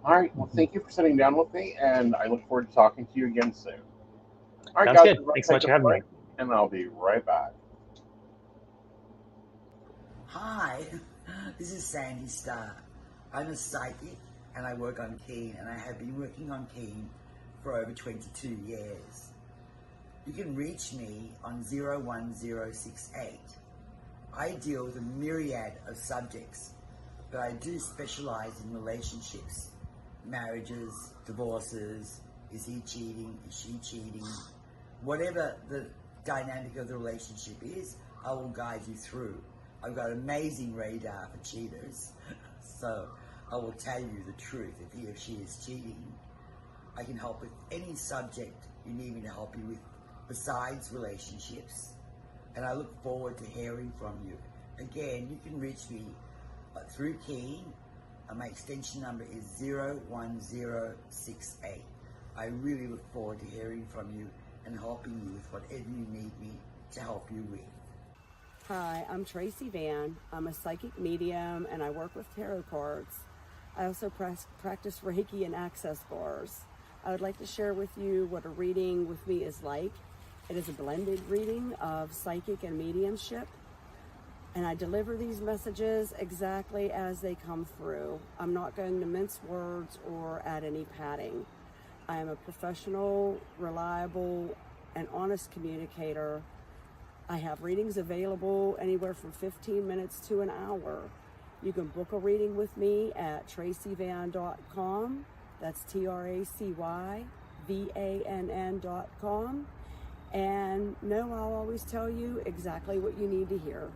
All right. Well, thank you for sitting down with me, and I look forward to talking to you again soon. All right, Sounds guys. good. Thanks so much for having me. And I'll be right back. Hi, this is Sandy Starr. I'm a psychic and I work on Keen, and I have been working on Keen for over 22 years. You can reach me on 01068 I deal with a myriad of subjects, but I do specialize in relationships, marriages, divorces. Is he cheating? Is she cheating? Whatever the dynamic of the relationship is, I will guide you through. I've got amazing radar for cheaters, so I will tell you the truth if he or she is cheating. I can help with any subject you need me to help you with besides relationships, and I look forward to hearing from you. Again, you can reach me through Keen. My extension number is 01068. I really look forward to hearing from you and helping you with whatever you need me to help you with. Hi, I'm Tracy Van. I'm a psychic medium and I work with tarot cards. I also practice Reiki and access bars. I would like to share with you what a reading with me is like. It is a blended reading of psychic and mediumship, and I deliver these messages exactly as they come through. I'm not going to mince words or add any padding. I am a professional, reliable, and honest communicator. I have readings available anywhere from 15 minutes to an hour. You can book a reading with me at tracyvan.com. That's TracyVann.com. And no, I'll always tell you exactly what you need to hear.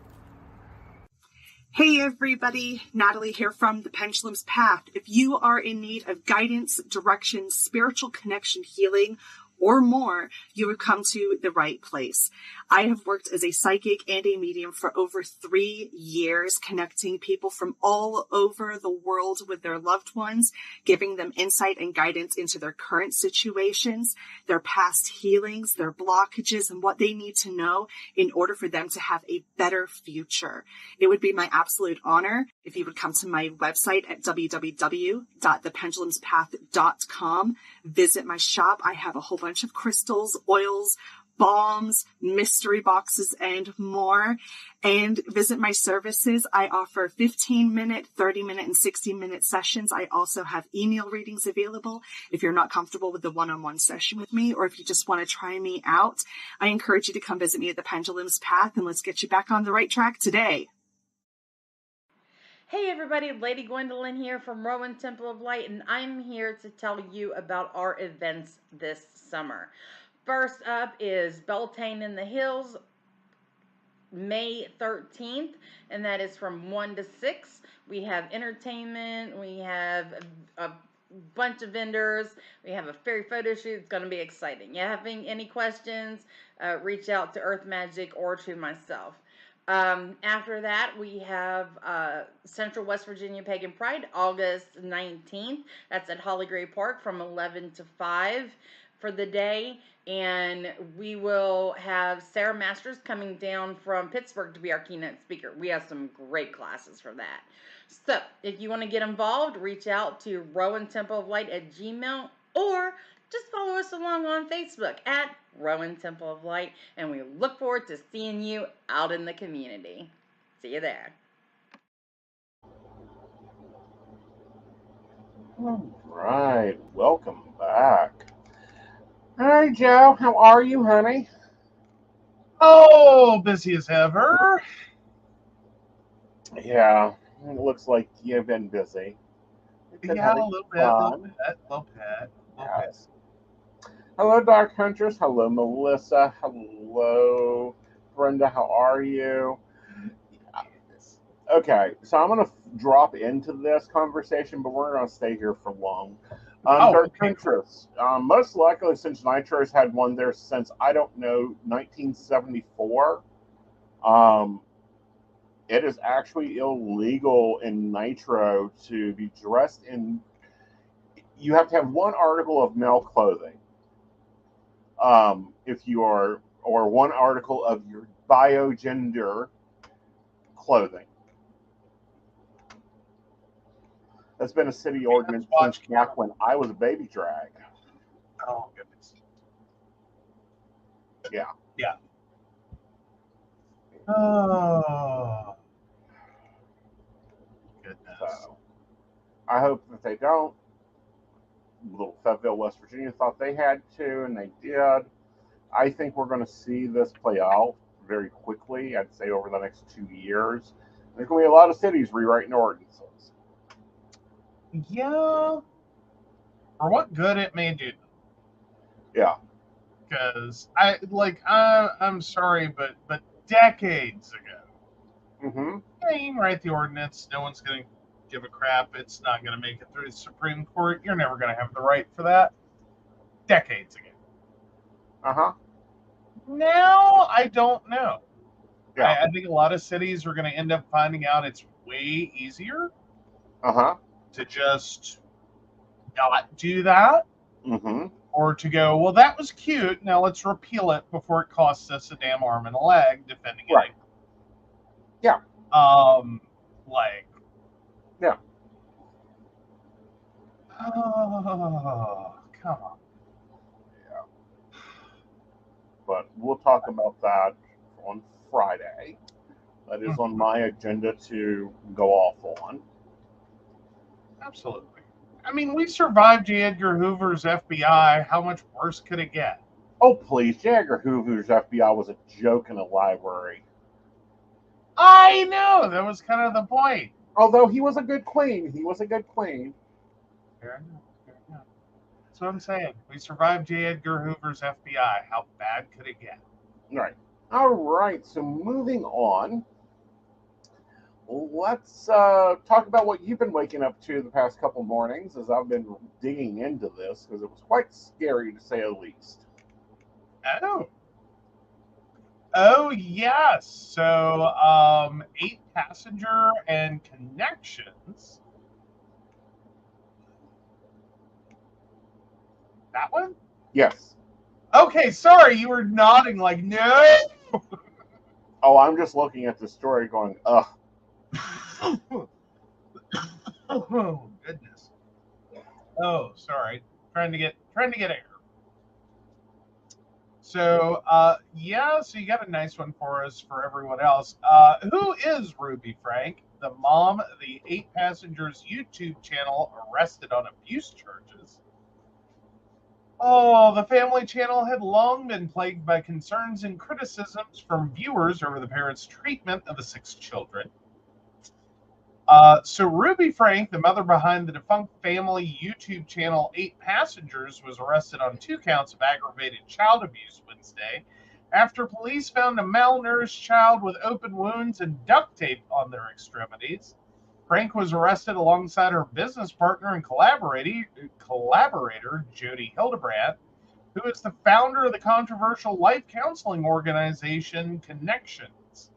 Hey everybody, Natalie here from The Pendulum's Path. If you are in need of guidance, direction, spiritual connection, healing, or more, you have come to the right place. I have worked as a psychic and a medium for over 3 years, connecting people from all over the world with their loved ones, giving them insight and guidance into their current situations, their past healings, their blockages, and what they need to know in order for them to have a better future. It would be my absolute honor if you would come to my website at www.thependulumspath.com. Visit my shop. I have a whole bunch of crystals, oils, balms, mystery boxes, and more. And visit my services. I offer 15-minute, 30-minute, and 60-minute sessions. I also have email readings available if you're not comfortable with the one-on-one session with me, or if you just want to try me out. I encourage you to come visit me at the Pendulum's Path, and let's get you back on the right track today. Hey everybody, Lady Gwendolyn here from Rowan Temple of Light, and I'm here to tell you about our events this summer. First up is Beltane in the Hills, May 13th, and that is from 1 to 6. We have entertainment, we have a bunch of vendors, we have a fairy photo shoot. It's going to be exciting. You having any questions, reach out to Earth Magic or to myself. After that, we have Central West Virginia Pagan Pride, August 19th. That's at Holly Gray Park from 11 to 5 for the day. And we will have Sarah Masters coming down from Pittsburgh to be our keynote speaker. We have some great classes for that. So if you want to get involved, reach out to Rowan Temple of Light at Gmail, or just follow us along on Facebook at Rowan Temple of Light, and we look forward to seeing you out in the community. See you there. All right, welcome back. Hi, Joe. How are you, honey? Oh, busy as ever. Yeah, it looks like you've been busy. Yeah, a little bit, a little bit. Yes. Hello, Dark Hunters. Hello, Melissa. Hello, Brenda. How are you? Okay, so I'm going to drop into this conversation, but we're going to stay here for long. Dark Hunters. Most likely, since Nitro's had one there since, I don't know, 1974, it is actually illegal in Nitro to be dressed in. You have to have one article of male clothing. If you are, or one article of your biogender clothing. That's been a city ordinance since back when I was a baby drag. Oh, goodness. Yeah. Yeah. Oh. Goodness. So, I hope that they don't. Little Fayetteville, West Virginia thought they had to, and they did. I think we're going to see this play out very quickly. I'd say over the next 2 years. There's going to be a lot of cities rewriting ordinances. Yeah. For what good it may do. Yeah. Because I'm sorry, but decades ago, Mm-hmm. yeah, you can write the ordinance. No one's going to give a crap. It's not going to make it through the Supreme Court. You're never going to have the right for that. Decades ago. Uh-huh. Now, I don't know. Yeah. I think a lot of cities are going to end up finding out it's way easier Uh-huh. to just not do that. Mm-hmm. Or to go, well, that was cute. Now let's repeal it before it costs us a damn arm and a leg defending Right. it. Yeah. Like. Yeah. Oh, come on. Yeah. But we'll talk about that on Friday. That is on my agenda to go off on. Absolutely. I mean, we survived J. Edgar Hoover's FBI. How much worse could it get? Oh, please. J. Edgar Hoover's FBI was a joke in a library. I know. That was kind of the point. Although he was a good queen. He was a good queen. Fair enough. Fair enough. That's what I'm saying. We survived J. Edgar Hoover's FBI. How bad could it get? Right. All right. So moving on. Let's talk about what you've been waking up to the past couple mornings as I've been digging into this because it was quite scary to say the least. Oh. Oh, yes. So, 8 passenger and connections. That one? Yes. Okay, sorry. You were nodding like, no. Oh, I'm just looking at the story going, ugh. Oh, goodness. Oh, sorry. Trying to get air. So, so you got a nice one for us for everyone else. Who is Ruby Frank, the mom of the 8 passengers YouTube channel arrested on abuse charges? Oh, the family channel had long been plagued by concerns and criticisms from viewers over the parents' treatment of the 6 children. So Ruby Frank, the mother behind the defunct family YouTube channel 8 Passengers, was arrested on 2 counts of aggravated child abuse Wednesday after police found a malnourished child with open wounds and duct tape on their extremities. Frank was arrested alongside her business partner and collaborator Jody Hildebrandt, who is the founder of the controversial life counseling organization Connections.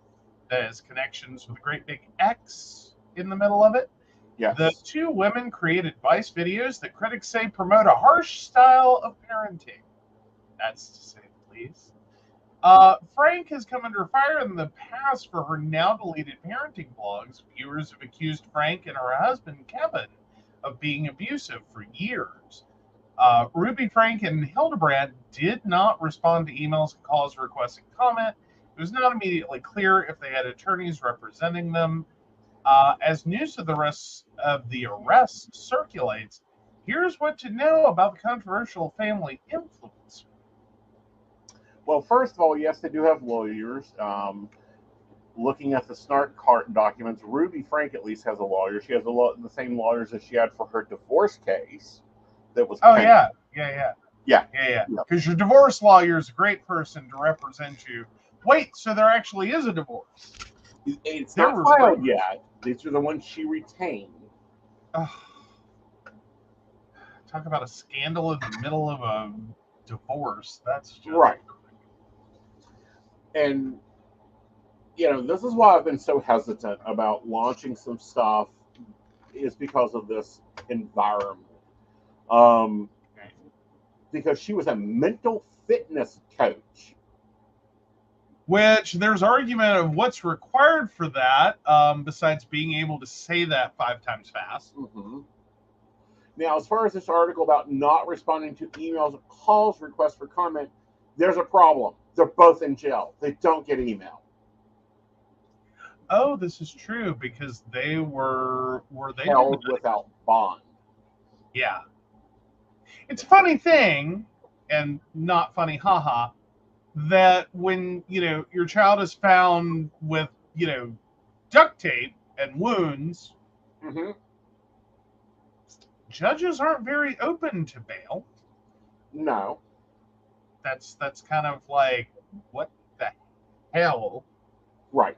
That is Connections with a great big X in the middle of it. Yes. The 2 women create advice videos that critics say promote a harsh style of parenting. That's to say the least. Frank has come under fire in the past for her now deleted parenting blogs. Viewers have accused Frank and her husband Kevin of being abusive for years. Ruby Frank and Hildebrandt did not respond to emails and calls requesting comment. It was not immediately clear if they had attorneys representing them. As news of the rest of the arrest circulates, here's what to know about the controversial family influencer. Well, first of all, yes, they do have lawyers. Looking at the Snark Cart documents, Ruby Frank at least has a lawyer. She has the same lawyers as she had for her divorce case. That was. Oh, pending. yeah. Because your divorce lawyer is a great person to represent you. Wait, so there actually is a divorce? It's not filed yet. These are the ones she retained. Talk about a scandal in the middle of a divorce. That's just... Right. And, this is why I've been so hesitant about launching some stuff is because of this environment. Because she was a mental fitness coach. Which there's argument of what's required for that, besides being able to say that 5 times fast. Mm-hmm. Now, as far as this article about not responding to emails, calls, requests for comment, there's a problem. They're both in jail. They don't get email. Oh, this is true because they were they held without bond. Yeah. It's a funny thing, and not funny, haha. that when, your child is found with, duct tape and wounds, Mm-hmm. judges aren't very open to bail. No. That's kind of like, what the hell? Right.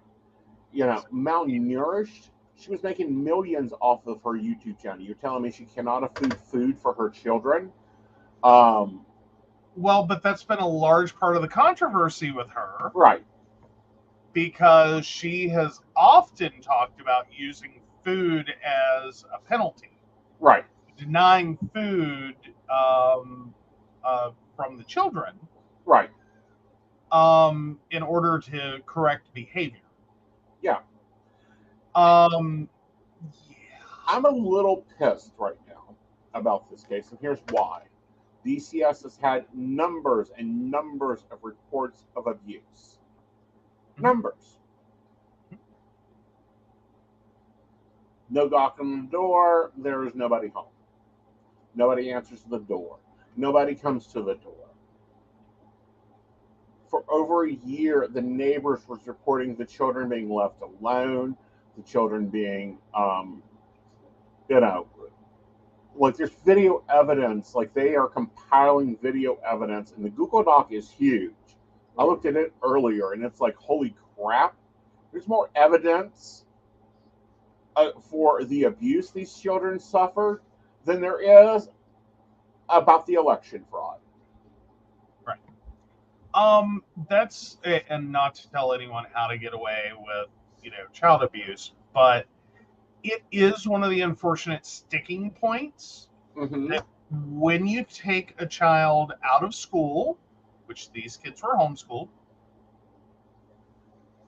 Malnourished. She was making millions off of her YouTube channel. You're telling me she cannot afford food for her children? Well, but that's been a large part of the controversy with her. Right. Because she has often talked about using food as a penalty. Right. Denying food from the children. Right. In order to correct behavior. Yeah. Yeah. I'm a little pissed right now about this case, and here's why. DCS has had numbers and numbers of reports of abuse. Numbers. No knock on the door, there is nobody home. Nobody answers the door. Nobody comes to the door. For over a year, the neighbors was reporting the children being left alone, the children being, like there's video evidence, like they are compiling video evidence, and the Google Doc is huge. I looked at it earlier, and it's like, holy crap, there's more evidence for the abuse these children suffered than there is about the election fraud. Right. That's, and not to tell anyone how to get away with, child abuse, but it is one of the unfortunate sticking points that when you take a child out of school, which these kids were homeschooled,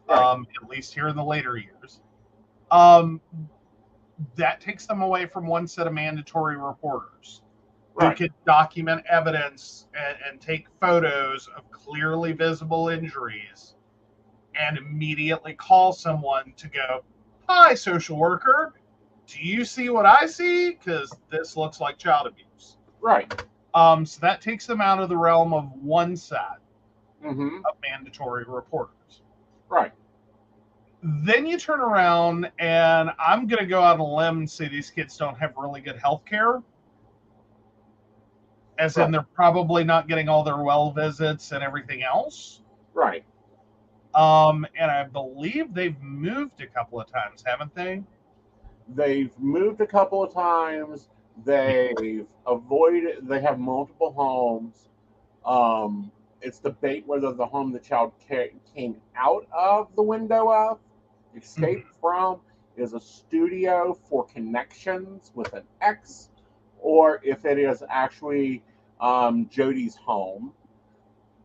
right. At least here in the later years, that takes them away from one set of mandatory reporters who can document evidence and take photos of clearly visible injuries and immediately call someone to go, "Hi, social worker, do you see what I see? Because this looks like child abuse." Right. So that takes them out of the realm of one set of mandatory reporters. Right. Then you turn around, and I'm going to go out on a limb and say these kids don't have really good health care. As in, they're probably not getting all their well visits and everything else. Right. And I believe they've moved a couple of times, haven't they? They've moved a couple of times. They've avoided, they have multiple homes. It's debate whether the home the child came out of the window of, escaped from, is a studio for connections with an ex, or if it is actually Jody's home.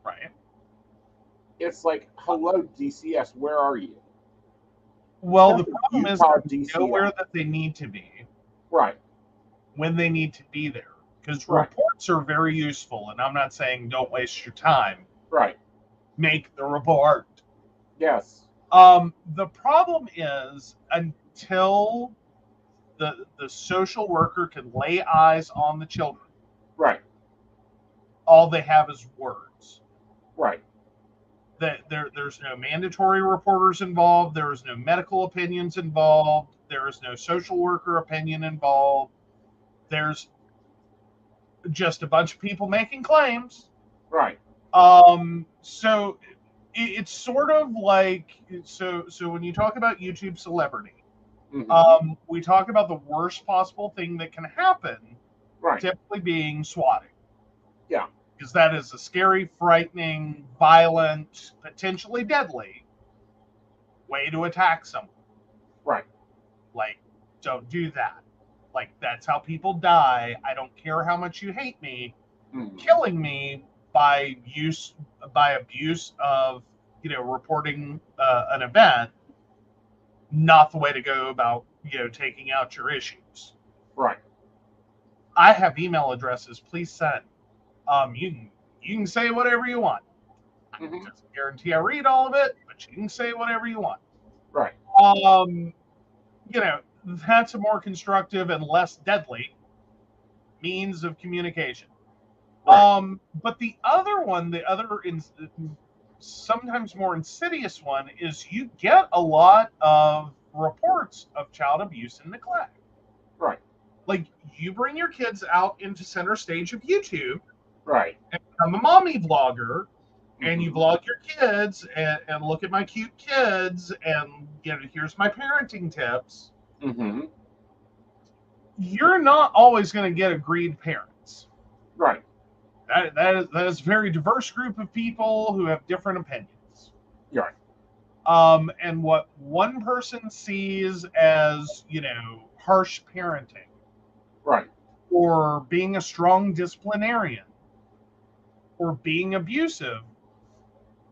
Right. It's like, hello, DCS, where are you? Well, the problem is they're nowhere that they need to be. Right. When they need to be there. Because reports are very useful, and I'm not saying don't waste your time. Right. Make the report. Yes. The problem is, until the social worker can lay eyes on the children, right, all they have is words. Right. There's no mandatory reporters involved. There is no medical opinions involved. There is no social worker opinion involved. There's just a bunch of people making claims. Right. So it's sort of like, so when you talk about YouTube celebrity, we talk about the worst possible thing that can happen, typically being swatting. Yeah. Because that is a scary, frightening, violent, potentially deadly way to attack someone. Right. Like, don't do that. Like, that's how people die. I don't care how much you hate me. Killing me by abuse of, reporting an event, not the way to go about, taking out your issues. Right. I have email addresses. Please send. You can say whatever you want. I doesn't guarantee I read all of it, but you can say whatever you want. Right. That's a more constructive and less deadly means of communication. Right. But the other one, sometimes more insidious one is you get a lot of reports of child abuse and neglect. Right. Like, you bring your kids out into center stage of YouTube, Right. and become a mommy vlogger, and you Mhm. vlog your kids and look at my cute kids, and here's my parenting tips. Mm-hmm. You're not always going to get agreed parents. Right. That is a very diverse group of people who have different opinions. Right. And what one person sees as, harsh parenting, Right. or being a strong disciplinarian, or being abusive,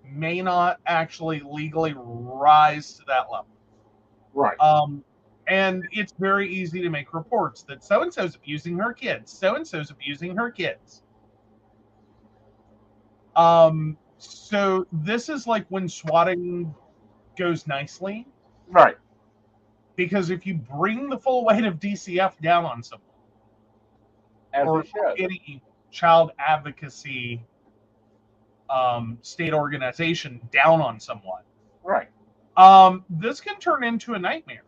may not actually legally rise to that level. Right. And it's very easy to make reports that so-and-so's abusing her kids. So-and-so's abusing her kids. So this is like when swatting goes nicely. Right. Because if you bring the full weight of DCF down on someone, As or it should. any child advocacy state organization down on someone, Right. this can turn into a nightmare.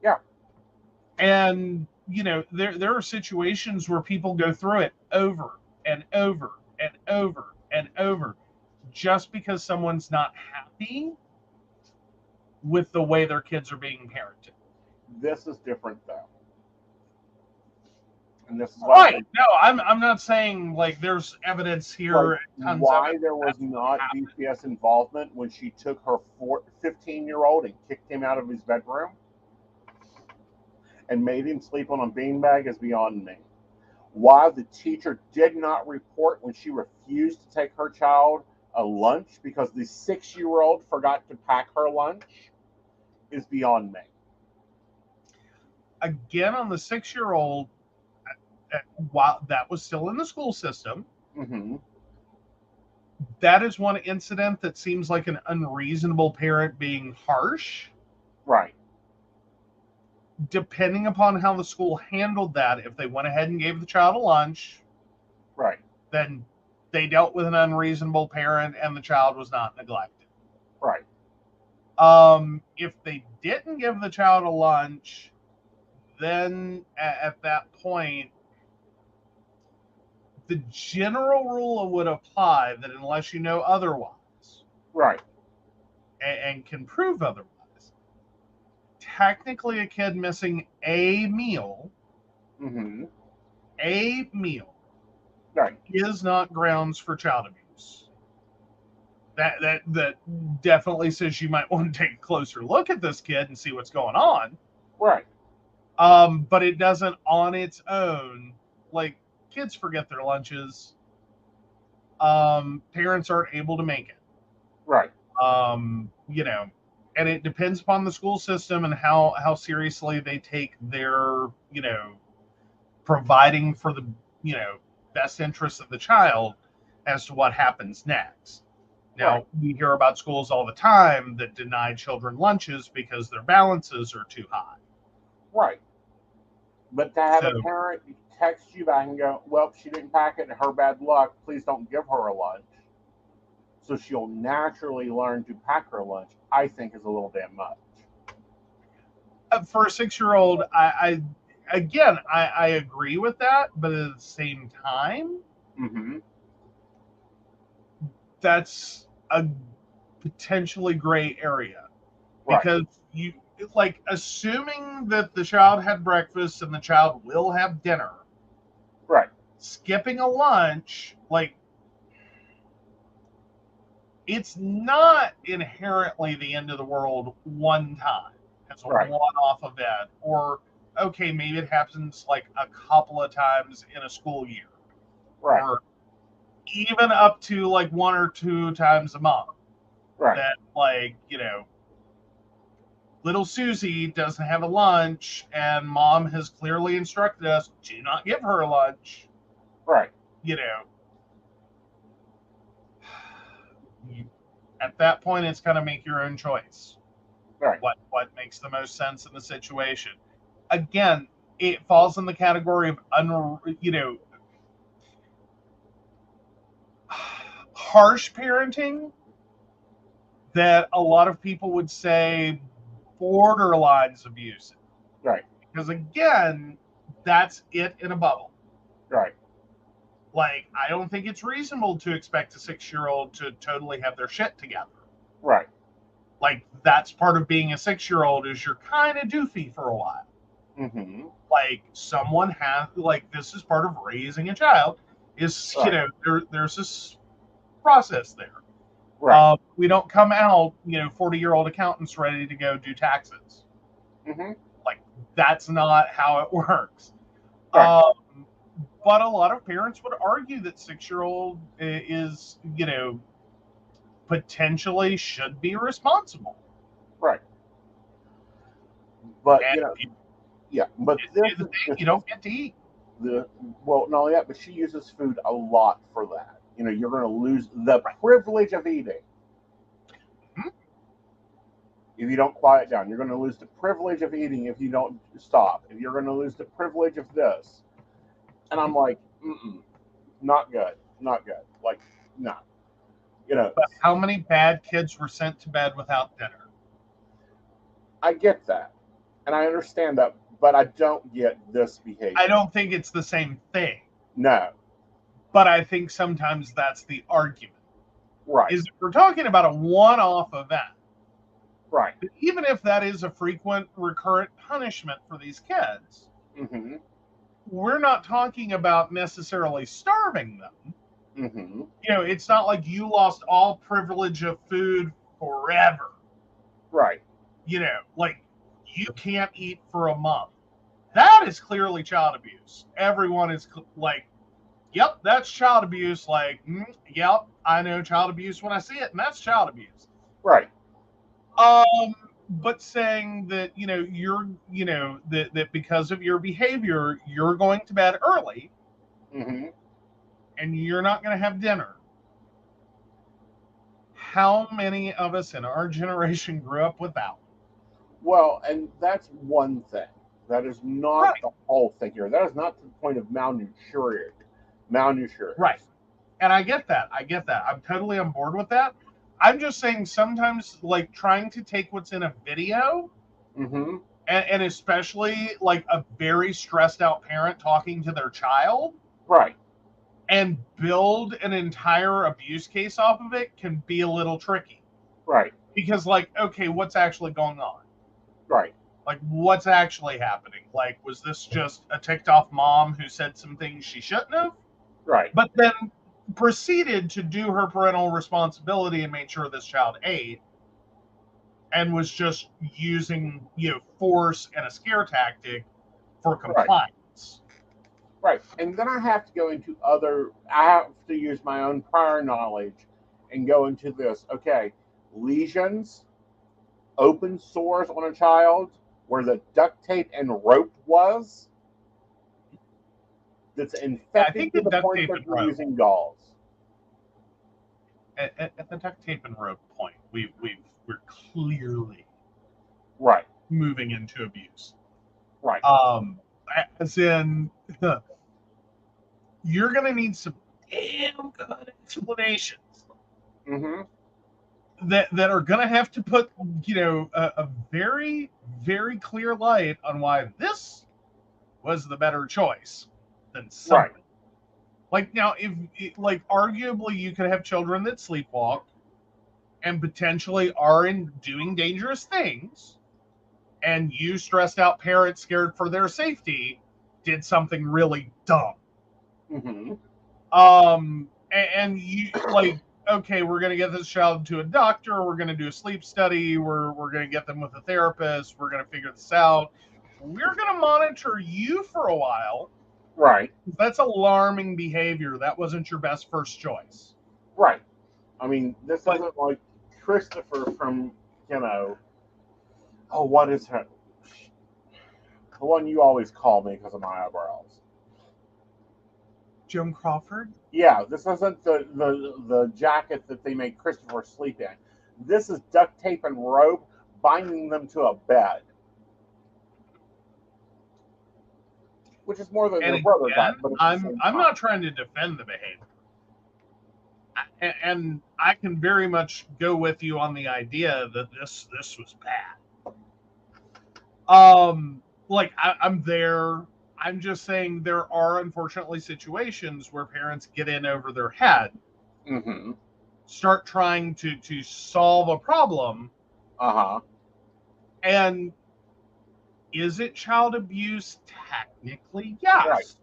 Yeah. And there are situations where people go through it over and over and over and over, just because someone's not happy with the way their kids are being parented. This is different, though. And this is why. Right. No, I'm not saying like there's evidence here. Like, why there was not DPS involvement when she took her 15-year-old and kicked him out of his bedroom and made him sleep on a beanbag is beyond me. Why the teacher did not report when she refused to take her child a lunch because the 6-year-old forgot to pack her lunch is beyond me. Again, on the 6-year-old, while that was still in the school system, Mm-hmm. that is one incident that seems like an unreasonable parent being harsh. Right. Depending upon how the school handled that, if they went ahead and gave the child a lunch, Right. then they dealt with an unreasonable parent and the child was not neglected. Right. If they didn't give the child a lunch, then at that point, the general rule would apply that unless you know otherwise, Right. and can prove otherwise, technically a kid missing a meal, Mm-hmm. Right. is not grounds for child abuse. That definitely says you might want to take a closer look at this kid and see what's going on. Right. But it doesn't on its own, like, kids forget their lunches. Parents aren't able to make it. Right. And it depends upon the school system and how seriously they take their, providing for the, best interests of the child as to what happens next. Now, Right. we hear about schools all the time that deny children lunches because their balances are too high. Right. But to have a parent text you back and go, well, she didn't pack it, her bad luck, please don't give her a lunch, so she'll naturally learn to pack her lunch, I think is a little damn much. For a 6-year-old, I agree with that, but at the same time, Mm-hmm. that's a potentially gray area. Right. Because you, like, assuming that the child had breakfast and the child will have dinner, Right. skipping a lunch, like, it's not inherently the end of the world one time as a Right. one-off event, or okay, maybe it happens like a couple of times in a school year, Right. or even up to like 1 or 2 times a month. Right. That, like, little Susie doesn't have a lunch, and mom has clearly instructed us, do not give her a lunch. Right. At that point, it's kind of make your own choice. Right. What makes the most sense in the situation? Again, it falls in the category of harsh parenting that a lot of people would say borderlines abusive. Right. Because again, that's it in a bubble. Right. Like, I don't think it's reasonable to expect a 6-year-old to totally have their shit together. Right. Like, that's part of being a 6-year-old, is you're kind of doofy for a while. Mm-hmm. Like, someone has, like, this is part of raising a child, is, Right. There's this process there. Right. We don't come out, 40-year-old accountants ready to go do taxes. Mm-hmm. Like, that's not how it works. Right. But a lot of parents would argue that 6-year-old is, potentially should be responsible. Right. But, And yeah, but this is you don't get to eat. Well, not only that, but she uses food a lot for that. You're going to lose the privilege of eating. Mm-hmm. If you don't quiet down, you're going to lose the privilege of eating if you don't stop. If you're going to lose the privilege of this. And I'm like, not good. Not good. Like, no. But how many bad kids were sent to bed without dinner? I get that. And I understand that, but I don't get this behavior. I don't think it's the same thing. No. But I think sometimes that's the argument. Right. Is we're talking about a one-off event. Right. But even if that is a frequent, recurrent punishment for these kids, mm-hmm. we're not talking about necessarily starving them. Mm-hmm. It's not like you lost all privilege of food forever. Right. Like, you can't eat for a month. That is clearly child abuse. Everyone is like, yep, that's child abuse. Like, yep, I know child abuse when I see it, and that's child abuse. Right. But saying that, you're, that because of your behavior, you're going to bed early, mm-hmm. and you're not going to have dinner. How many of us in our generation grew up with that? Well, and that's one thing. That is not the whole thing here. That is not to the point of malnutrition. Right. And I get that. I'm totally on board with that. I'm just saying sometimes, like, trying to take what's in a video, mm-hmm. and especially, like, a very stressed out parent talking to their child. Right. And build an entire abuse case off of it can be a little tricky. Right. Because, like, okay, what's actually going on? Right. Like, what's actually happening? Like, was this just a ticked off mom who said some things she shouldn't have? Right. But then proceeded to do her parental responsibility and made sure this child ate, and was just using, force and a scare tactic for compliance. Right. And then I have to go into I have to use my own prior knowledge and go into this. Okay, lesions, open sores on a child where the duct tape and rope was, that's infected to the point that you're using gauze. At the duct tape and rope point, we're clearly moving into abuse. Right. As in, you're going to need some damn good explanations. Mm-hmm. That are going to have to put, a very, very clear light on why this was the better choice than something. Right. Like, now, arguably you could have children that sleepwalk and potentially are doing dangerous things, and you stressed out parents scared for their safety did something really dumb. Mm-hmm. And you, like, okay, we're going to get this child to a doctor, we're going to do a sleep study, we're going to get them with a therapist, we're going to figure this out. We're going to monitor you for a while. Right. That's alarming behavior. That wasn't your best first choice. Right. I mean, this isn't like Christopher from, what is her? The one you always call me because of my eyebrows. Joan Crawford? Yeah, this isn't the jacket that they made Christopher sleep in. This is duct tape and rope binding them to a bed. Which is more than their brother got. But I'm not trying to defend the behavior. and I can very much go with you on the idea that this was bad. I'm there. I'm just saying there are unfortunately situations where parents get in over their head, Mm-hmm. start trying to solve a problem, and is it child abuse? Technically, yes. Right.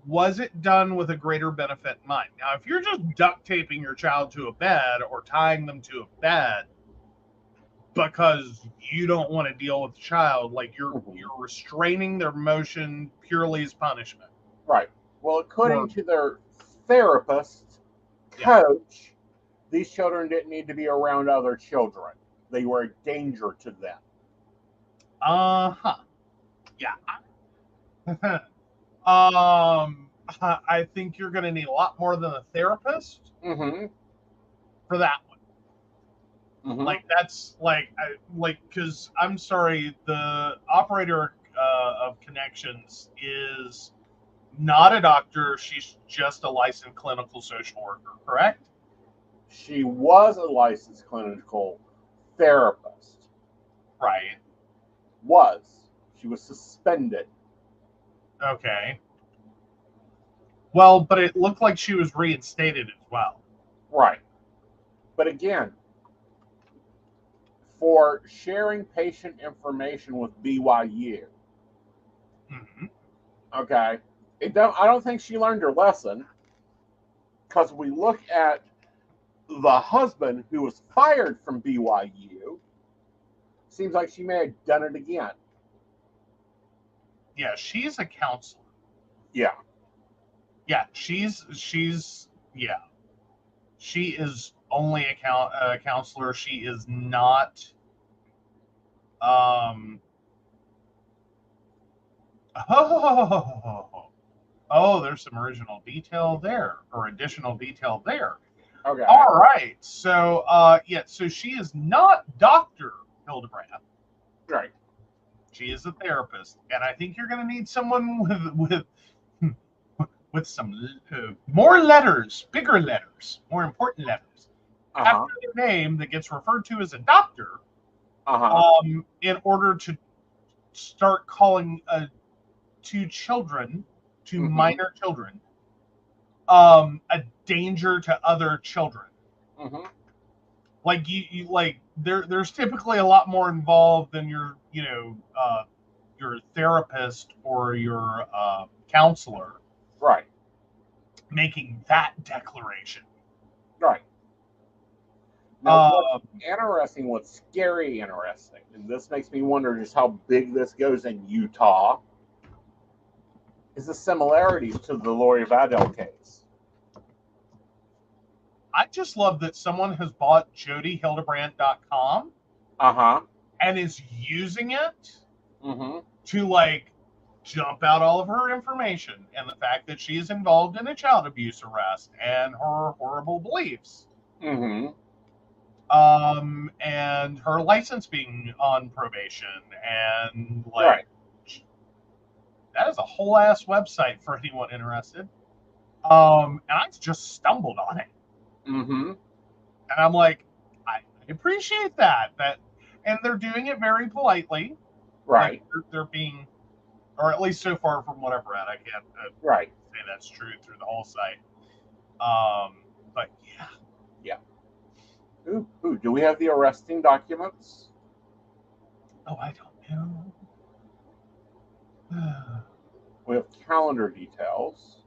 Was it done with a greater benefit in mind? Now, if you're just duct taping your child to a bed or tying them to a bed because you don't want to deal with the child, like you're restraining their motion purely as punishment. Right. Well, according to their therapist, coach, these children didn't need to be around other children. They were a danger to them. Yeah. I think you're going to need a lot more than a therapist for that one. Like that's because I'm sorry, the operator of Connections is not a doctor. She's just a licensed clinical social worker, correct? She was a licensed clinical therapist. Right. She was suspended. Okay. Well, but it looked like she was reinstated as well. Right. But again, for sharing patient information with BYU, okay, I don't think she learned her lesson, because we look at the husband who was fired from BYU, seems like she may have done it again. Yeah, she's a counselor. Yeah. Yeah, she's yeah. She is only a counselor. She is not there's some original detail there, or additional detail there. Okay. All right. So so she is not Dr. Hildebrand. Right. She is a therapist, and I think you're going to need someone with some more letters, bigger letters, more important letters after their name that gets referred to as a doctor, in order to start calling two children, minor children, a danger to other children. Like you like there's typically a lot more involved than your therapist or your counselor. Right. Making that declaration. Right. Now, what's interesting, what's scary interesting, and this makes me wonder just how big this goes in Utah, is the similarities to the Lori Vadell case. I just love that someone has bought jodyhildebrand.com and is using it to jump out all of her information, and the fact that she is involved in a child abuse arrest and her horrible beliefs. And her license being on probation, and that is a whole ass website for anyone interested. And I just stumbled on it. And I'm like, I appreciate that, and they're doing it very politely. Right. They're being, or at least so far from what I've read, I can't say that's true through the whole site. But yeah. Ooh, do we have the arresting documents? Oh, I don't know. We have calendar details.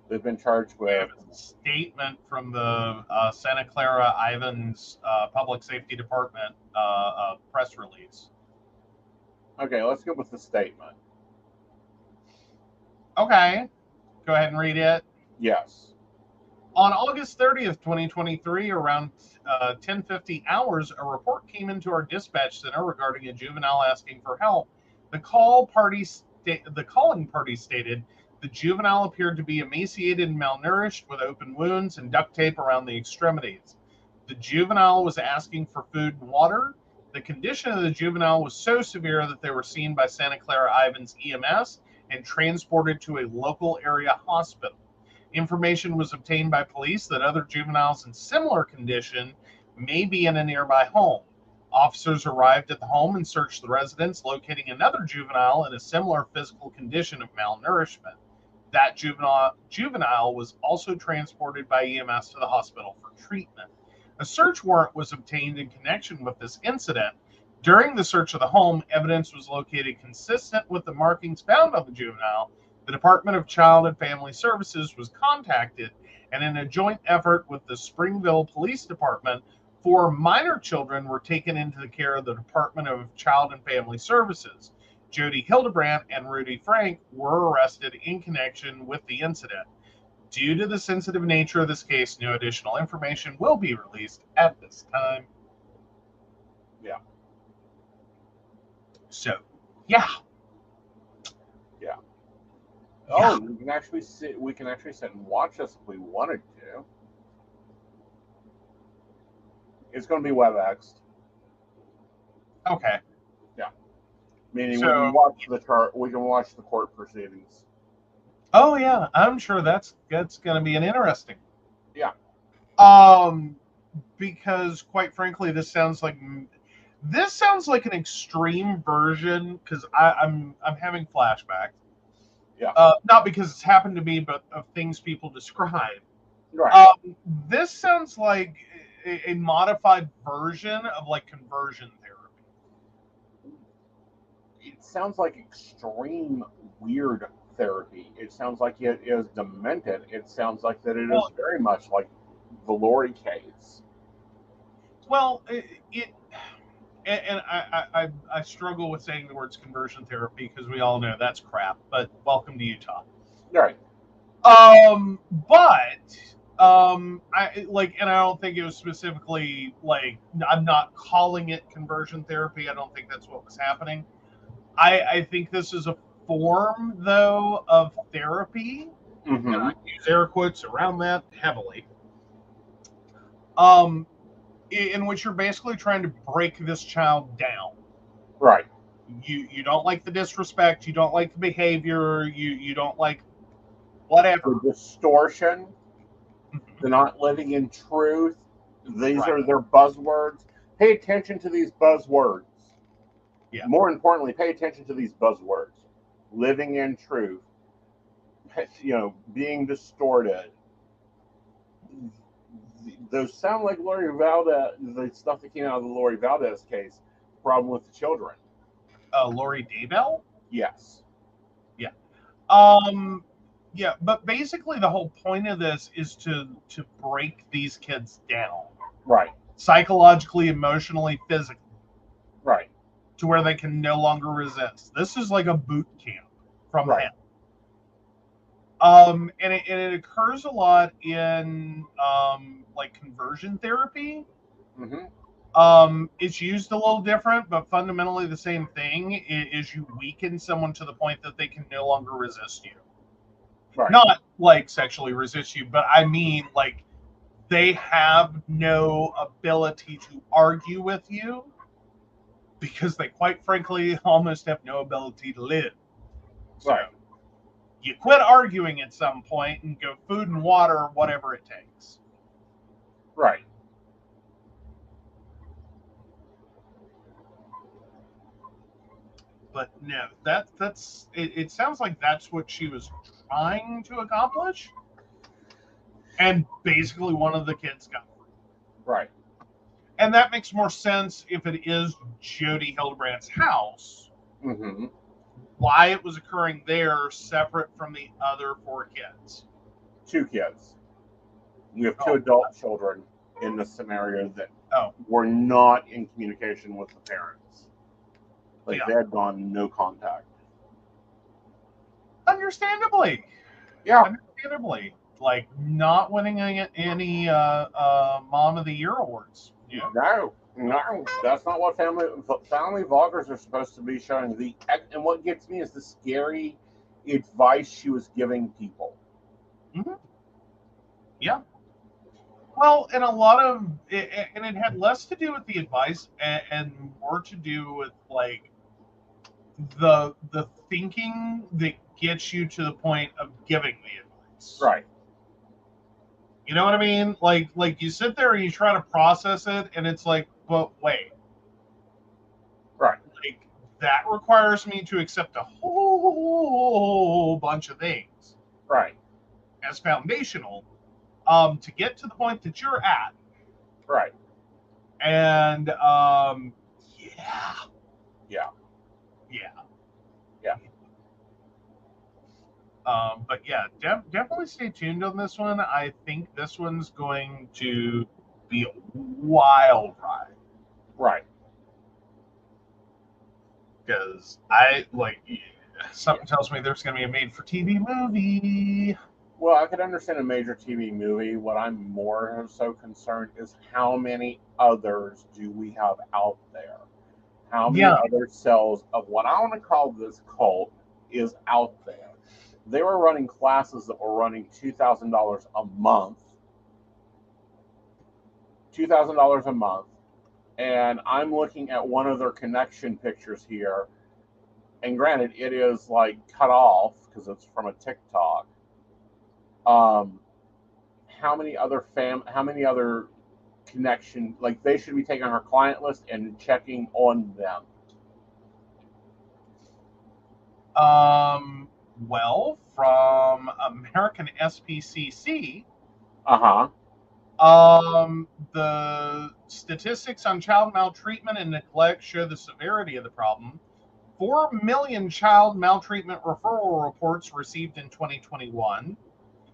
They've been charged with a statement from the Santa Clara Ivans Public Safety Department press release. Okay, let's go with the statement. Okay. Go ahead and read it. Yes. On August 30th, 2023, around 10:50 hours, a report came into our dispatch center regarding a juvenile asking for help. The calling party stated the juvenile appeared to be emaciated and malnourished with open wounds and duct tape around the extremities. The juvenile was asking for food and water. The condition of the juvenile was so severe that they were seen by Santa Clara Ivans EMS and transported to a local area hospital. Information was obtained by police that other juveniles in similar condition may be in a nearby home. Officers arrived at the home and searched the residence, locating another juvenile in a similar physical condition of malnourishment. That juvenile was also transported by EMS to the hospital for treatment. A search warrant was obtained in connection with this incident. During the search of the home, evidence was located consistent with the markings found on the juvenile. The Department of Child and Family Services was contacted, and in a joint effort with the Springville Police Department, 4 minor children were taken into the care of the Department of Child and Family Services. Jody Hildebrandt and Rudy Frank were arrested in connection with the incident. Due to the sensitive nature of this case, no additional information will be released at this time. Yeah. So, yeah. Yeah. Oh, we can actually sit and watch this if we wanted to. It's going to be WebExed. Okay. Yeah. Meaning So, we can watch the court proceedings. Oh yeah, I'm sure that's going to be an interesting. Yeah. Because quite frankly, this sounds like an extreme version, because I'm having flashbacks. Yeah. Not because it's happened to me, but of things people describe. Right. This sounds like a modified version of like conversion therapy. It sounds like extreme weird therapy. It sounds like it is demented. It sounds like that it is very much like the Lori case. Well, I struggle with saying the words conversion therapy because we all know that's crap. But welcome to Utah. Right. And I don't think it was specifically like, I'm not calling it conversion therapy. I don't think that's what was happening. I think this is a form, though, of therapy, Mm-hmm. and I use air quotes around that heavily, in which you're basically trying to break this child down. Right. You don't like the disrespect, you don't like the behavior, you don't like whatever. The distortion, the not living in truth. These are their buzzwords. Pay attention to these buzzwords. Yeah. More importantly, pay attention to these buzzwords. Living in truth. Being distorted. Those sound like Lori Valdez, the stuff that came out of the Lori Valdez case. Problem with the children. Lori Daybell? Yes. Yeah. Yeah, but basically the whole point of this is to break these kids down. Right. Psychologically, emotionally, physically. Right. To where they can no longer resist. This is like a boot camp from him. And it occurs a lot in like conversion therapy. Mm-hmm. It's used a little different, but fundamentally the same thing. Is you weaken someone to the point that they can no longer resist you. Right. Not like sexually resist you, but I mean like they have no ability to argue with you because they quite frankly almost have no ability to live. So right. You quit arguing at some point and go food and water, whatever it takes. Right. But no, that's it sounds like that's what she was trying to accomplish. And basically one of the kids got free. Right. And that makes more sense if it is Jody Hildebrandt's house. Mm-hmm. Why it was occurring there separate from the other 4 kids. 2 kids. You have 2 adult children in this scenario that Oh. were not in communication with the parents. Like, Yeah. they had gone no contact. Understandably. Yeah. Understandably. Like, not winning any Mom of the Year awards. Yeah. No, that's not what family vloggers are supposed to be showing. And what gets me is the scary advice she was giving people. Mm-hmm. Yeah. Well, and a lot of it, and it had less to do with the advice and more to do with like the thinking that gets you to the point of giving the advice. Right. You know what I mean? Like you sit there and you try to process it, and it's like, but wait, Right. like that requires me to accept a whole bunch of things Right. as foundational, to get to the point that you're at. Right. And yeah, Yeah. yeah. Yeah. But yeah, definitely stay tuned on this one. I think this one's going to be a wild ride. Right. Because something tells me there's going to be a made-for-TV movie. Well, I could understand a major TV movie. What I'm more so concerned is how many others do we have out there? How many other cells of what I want to call this cult is out there? They were running classes that were running $2,000 a month. $2,000 a month. And I'm looking at one of their connection pictures here. And granted, it is like cut off because it's from a TikTok. How many other connection, like they should be taking our client list and checking on them? Well, from American SPCC, the statistics on child maltreatment and neglect show the severity of the problem. 4 million child maltreatment referral reports received in 2021.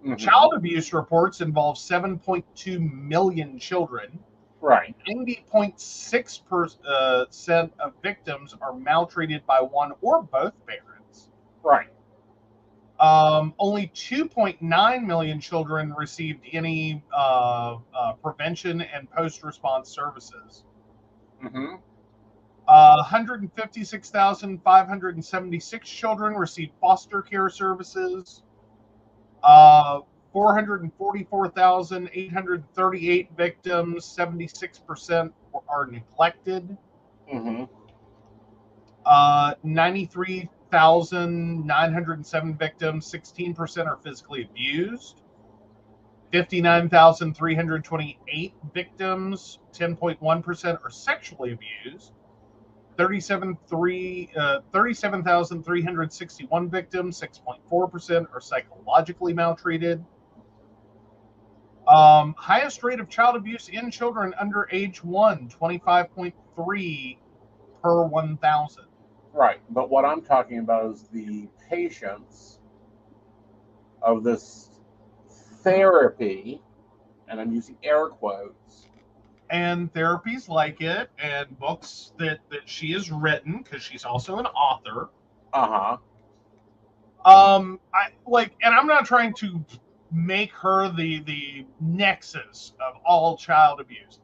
Mm-hmm. Child abuse reports involve 7.2 million children. Right. 90.6% of victims are maltreated by one or both parents. Right. Only 2.9 million children received any prevention and post-response services. Mm-hmm. 156,576 children received foster care services. 444,838 victims, 76% are neglected. Mm-hmm. 93,907 victims, 16% are physically abused. 59,328 victims, 10.1% are sexually abused. 37,361 victims, 6.4% are psychologically maltreated. Highest rate of child abuse in children under age 1, 25.3 per 1,000. Right, but what I'm talking about is the patients of this therapy, and I'm using air quotes, and therapies like it, and books that she has written, because she's also an author. And I'm not trying to make her the nexus of all child abuse.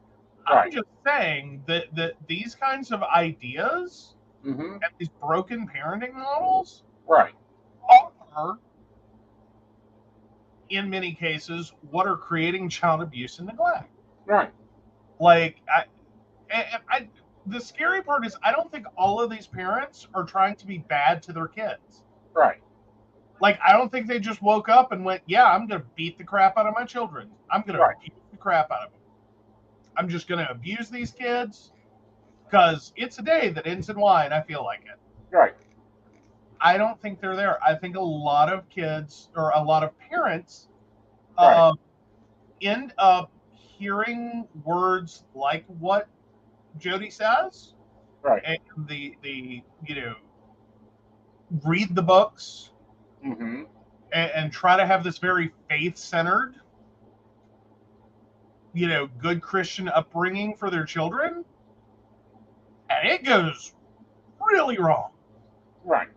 Right. I'm just saying that these kinds of ideas, mm-hmm. and these broken parenting models, right, are, in many cases, what are creating child abuse and neglect. Right. The scary part is I don't think all of these parents are trying to be bad to their kids. Right. I don't think they just woke up and went, yeah, I'm going to beat the crap out of my children. I'm going to abuse the crap out of them. I'm just going to abuse these kids because it's a day that ends in Y and I feel like it. Right. I don't think they're there. I think a lot of kids or a lot of parents end up hearing words like what Jody says, right, and the read the books, mm-hmm. and try to have this very faith-centered, good Christian upbringing for their children, and it goes really wrong, right,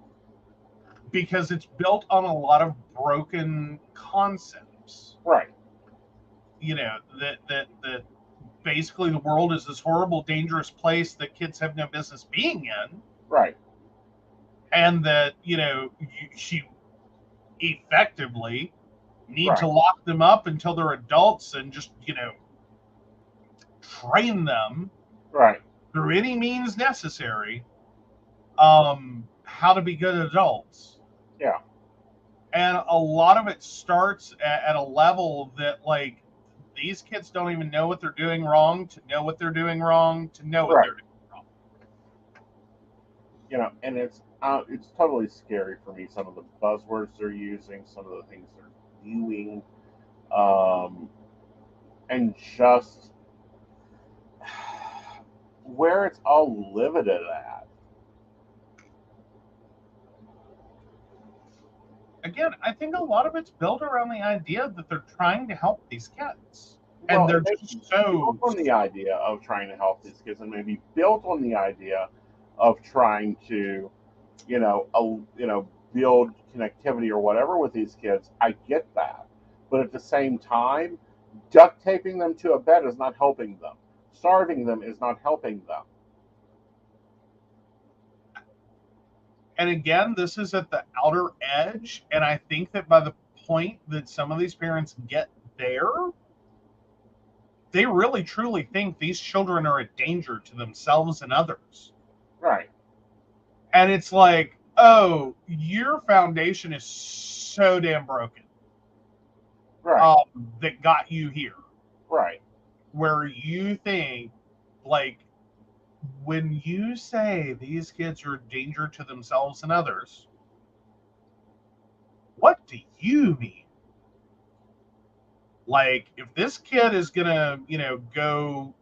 because it's built on a lot of broken concepts, right. That basically the world is this horrible, dangerous place that kids have no business being in. Right. And that, she effectively need to lock them up until they're adults and just, train them through any means necessary how to be good adults. Yeah. And a lot of it starts at a level that, these kids don't even know what they're doing wrong, to know what they're doing wrong, to know what Right. they're doing wrong. You know, and it's totally scary for me. Some of the buzzwords they're using, some of the things they're doing, and just where it's all limited at. Again, I think a lot of it's built around the idea that they're trying to help these kids. Well, And they're it may just be so... built on the idea of trying to help these kids, and maybe built on the idea of trying to, build connectivity or whatever with these kids. I get that, but at the same time, duct taping them to a bed is not helping them. Starving them is not helping them. And again, this is at the outer edge, and I think that by the point that some of these parents get there, they really truly think these children are a danger to themselves and others. Right. And it's like, oh, your foundation is so damn broken. Right. That got you here. Right. Where you think, like, when you say these kids are a danger to themselves and others, what do you mean? Like, if this kid is gonna, go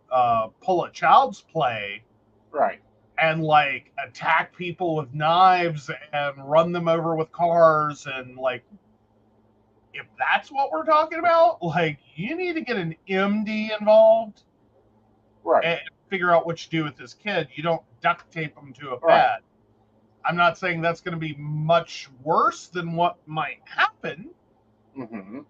pull a child's play, right, and like attack people with knives and run them over with cars, and like, if that's what we're talking about, like, you need to get an MD involved, right, and figure out what you do with this kid. You don't duct tape them to a bed. Right. I'm not saying that's going to be much worse than what might happen. Mm-hmm.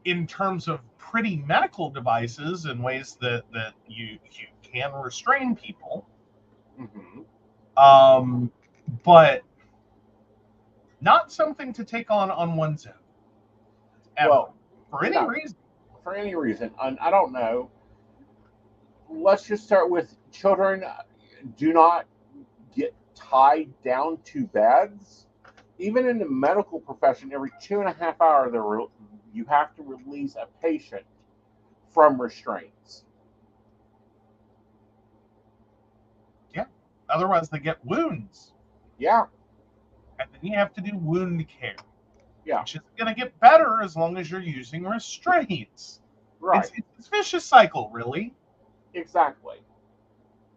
In terms of pretty medical devices and ways that you can restrain people. Mm-hmm. But not something to take on one's own. Ever. Well, for any reason. For any reason. I don't know. Let's just start with children do not get tied down to beds. Even in the medical profession, every 2.5 hours, you have to release a patient from restraints. Yeah. Otherwise, they get wounds. Yeah. And then you have to do wound care. Yeah. Which is going to get better as long as you're using restraints. Right. It's a vicious cycle, really. Exactly.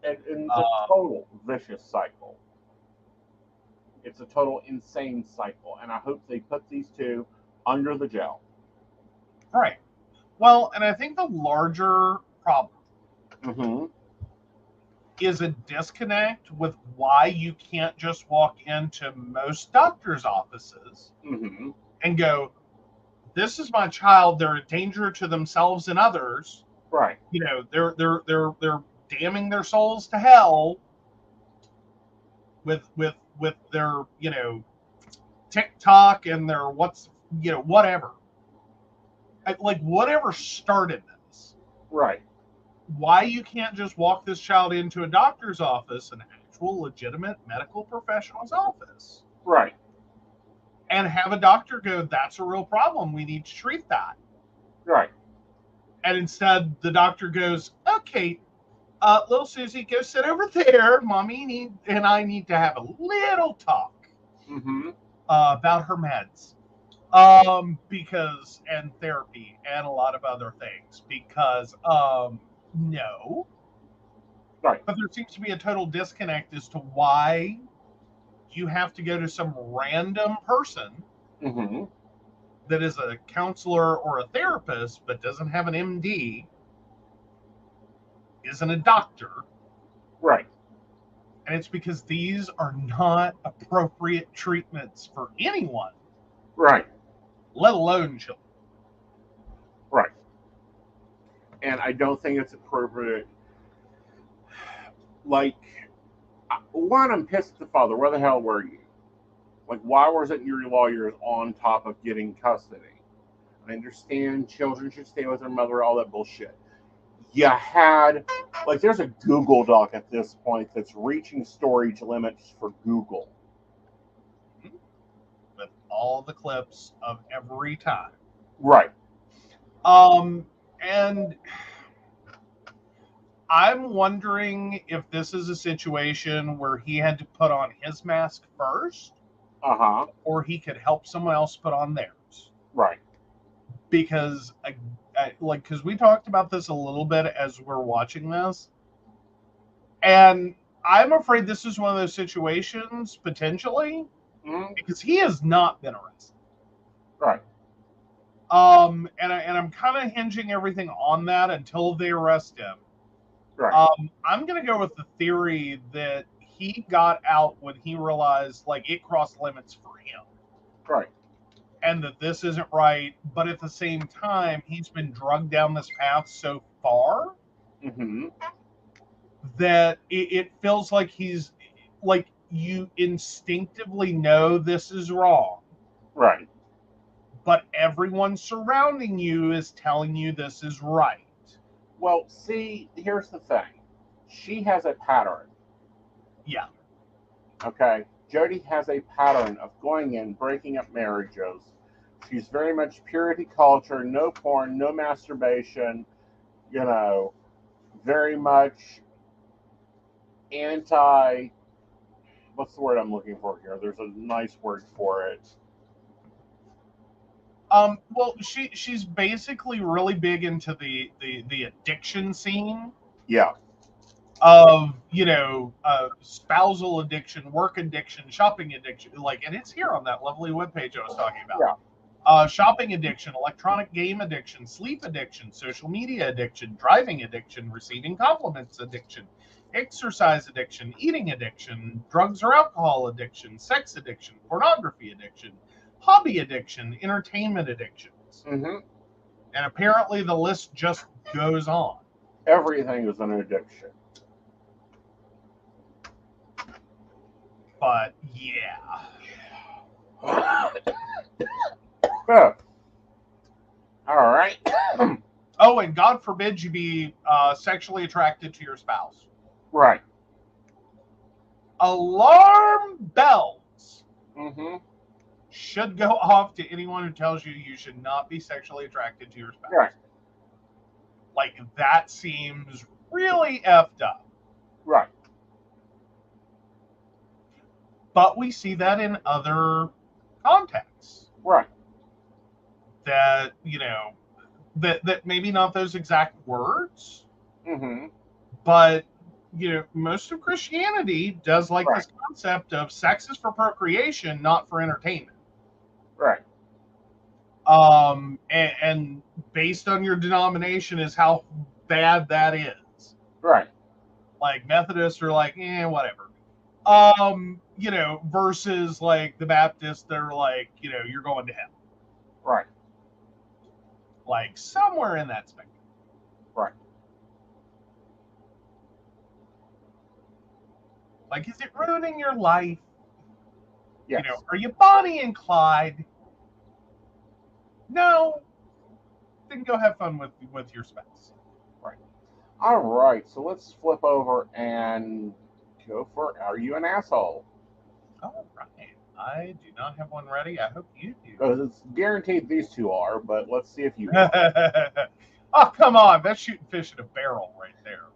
And it's a total vicious cycle. It's a total insane cycle. And I hope they put these two under the jail. Right. Well, and I think the larger problem is a disconnect with why you can't just walk into most doctors' offices and go, this is my child, they're a danger to themselves and others. Right. They're damning their souls to hell with their, TikTok and their whatever. Like, whatever started this. Right. Why you can't just walk this child into a doctor's office, an actual legitimate medical professional's office. Right. And have a doctor go, that's a real problem. We need to treat that. Right. And instead, the doctor goes, okay, little Susie, go sit over there. Mommy and I need to have a little talk about her meds. Because, and therapy and a lot of other things, because, no. Right. But there seems to be a total disconnect as to why you have to go to some random person that is a counselor or a therapist, but doesn't have an MD, isn't a doctor. Right. And it's because these are not appropriate treatments for anyone. Right. Let alone children. Right. And I don't think it's appropriate. Like, one, I'm pissed at the father. Where the hell were you? Like, why wasn't your lawyers on top of getting custody? I understand children should stay with their mother, all that bullshit. You had, like, there's a Google Doc at this point that's reaching storage limits for Google. With all the clips of every time. Right. And I'm wondering if this is a situation where he had to put on his mask first, or he could help someone else put on theirs. Right. Because, because we talked about this a little bit as we're watching this, and I'm afraid this is one of those situations, potentially, because he has not been arrested. Right. And I'm kind of hinging everything on that until they arrest him. Right. I'm going to go with the theory that he got out when he realized, like, it crossed limits for him. Right. And that this isn't right, but at the same time, he's been drugged down this path so far that it feels like he's, like, you instinctively know this is wrong. Right. But everyone surrounding you is telling you this is right. Well, see, here's the thing. She has a pattern. Yeah. Okay? Jody has a pattern of going in, breaking up marriages. She's very much purity culture, no porn, no masturbation, very much anti, what's the word I'm looking for here? There's a nice word for it. Well, she's basically really big into the addiction scene. Yeah. Of, spousal addiction, work addiction, shopping addiction, and it's here on that lovely webpage I was talking about. Yeah. Shopping addiction, electronic game addiction, sleep addiction, social media addiction, driving addiction, receiving compliments addiction, exercise addiction, eating addiction, drugs or alcohol addiction, sex addiction, pornography addiction, hobby addiction, entertainment addictions. And apparently the list just goes on. Everything is an addiction. But yeah. All right. Oh, and God forbid you be sexually attracted to your spouse. Right. Alarm bells should go off to anyone who tells you you should not be sexually attracted to your spouse. Right. Like, that seems really effed up. Right. But we see that in other contexts. Right. That, that maybe not those exact words, but, most of Christianity does like this concept of sex is for procreation, not for entertainment. Right. And based on your denomination is how bad that is. Right. Like, Methodists are like, whatever. Versus like the Baptists, they're like, you're going to hell. Right. Like, somewhere in that spectrum. Right. Like, is it ruining your life? Yes. Are you Bonnie and Clyde? No. Then go have fun with your spouse. Right. All right. So let's flip over and go for Are You an Asshole? All right. I do not have one ready. I hope you do. Because it's guaranteed these two are, but let's see if you are. Oh, come on. That's shooting fish in a barrel right there.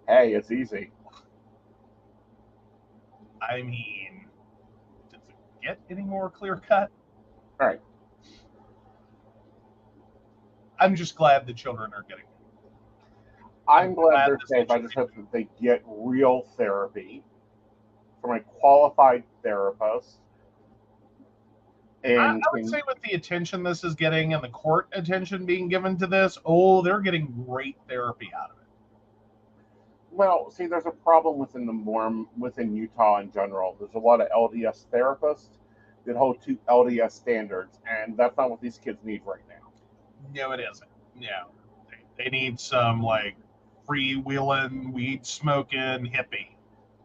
Hey, it's easy. I mean, does it get any more clear cut? Right. I'm just glad the children are getting it. I'm glad they're safe. I just hope that they get real therapy from a qualified therapist. And I would say with the attention this is getting and the court attention being given to this, they're getting great therapy out of it. Well, see, there's a problem within Utah in general. There's a lot of LDS therapists that hold to LDS standards, and that's not what these kids need right now. No, it isn't. No. They need some, like, freewheeling, weed smoking hippie.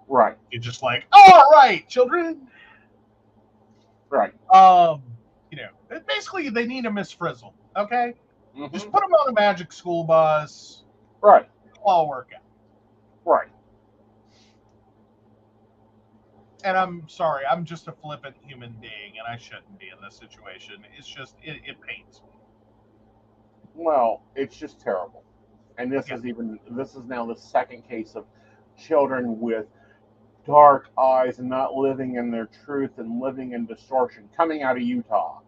Right. You're just like, all right, children. Right. Basically they need a Miss Frizzle, okay? Just put them on a magic school bus. Right. It'll all work out. Right. and I'm sorry, I'm just a flippant human being, and I shouldn't be in this situation. It's just, it pains me. Well, it's just terrible. And this Yeah. is now the second case of children with dark eyes and not living in their truth and living in distortion coming out of Utah.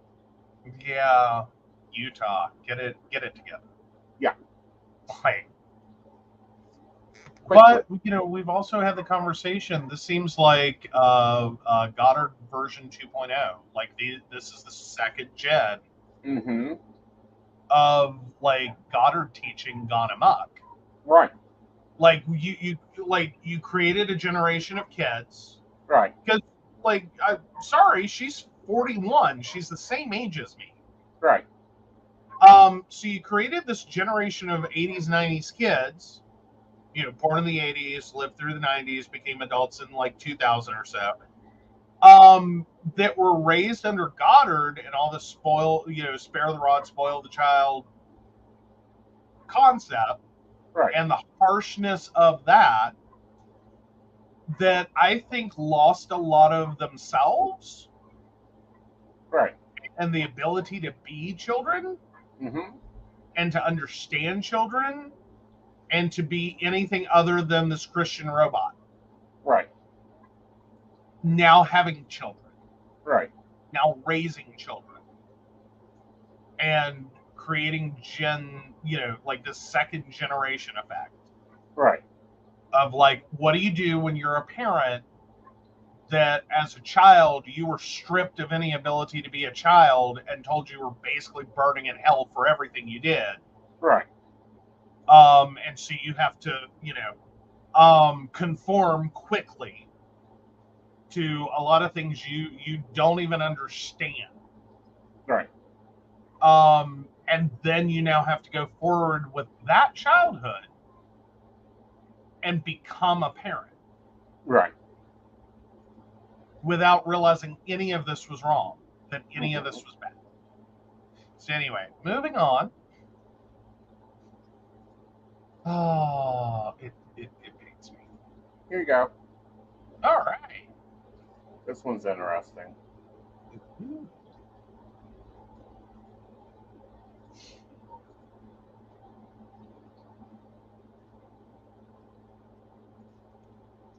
Yeah, Utah, get it together. Yeah. Like, Quickly. but we've also had the conversation. This seems like Goddard version 2.0. Like this is the second gen Mm-hmm. of like Goddard teaching gone amok. Right. Like you created a generation of kids. Right. Because like, I'm sorry, she's 41. She's the same age as me. Right. So you created this generation of 80s, 90s kids, born in the 80s, lived through the 90s, became adults in like 2000 or so, that were raised under Goddard and all this spare the rod, spoil the child concept, Right. and the harshness of that I think lost a lot of themselves. Right. And the ability to be children. Mm-hmm. And to understand children, and to be anything other than this Christian robot. Right. Now having children. Right. Now raising children. And creating like the second generation effect. Right. Of like, what do you do when you're a parent that as a child you were stripped of any ability to be a child and told you were basically burning in hell for everything you did? Right. And so you have to, conform quickly to a lot of things you don't even understand. Right. And then you now have to go forward with that childhood and become a parent. Right. Without realizing any of this was wrong, that any of this was bad. So anyway, moving on. Oh, it pains me. Here you go. All right. This one's interesting.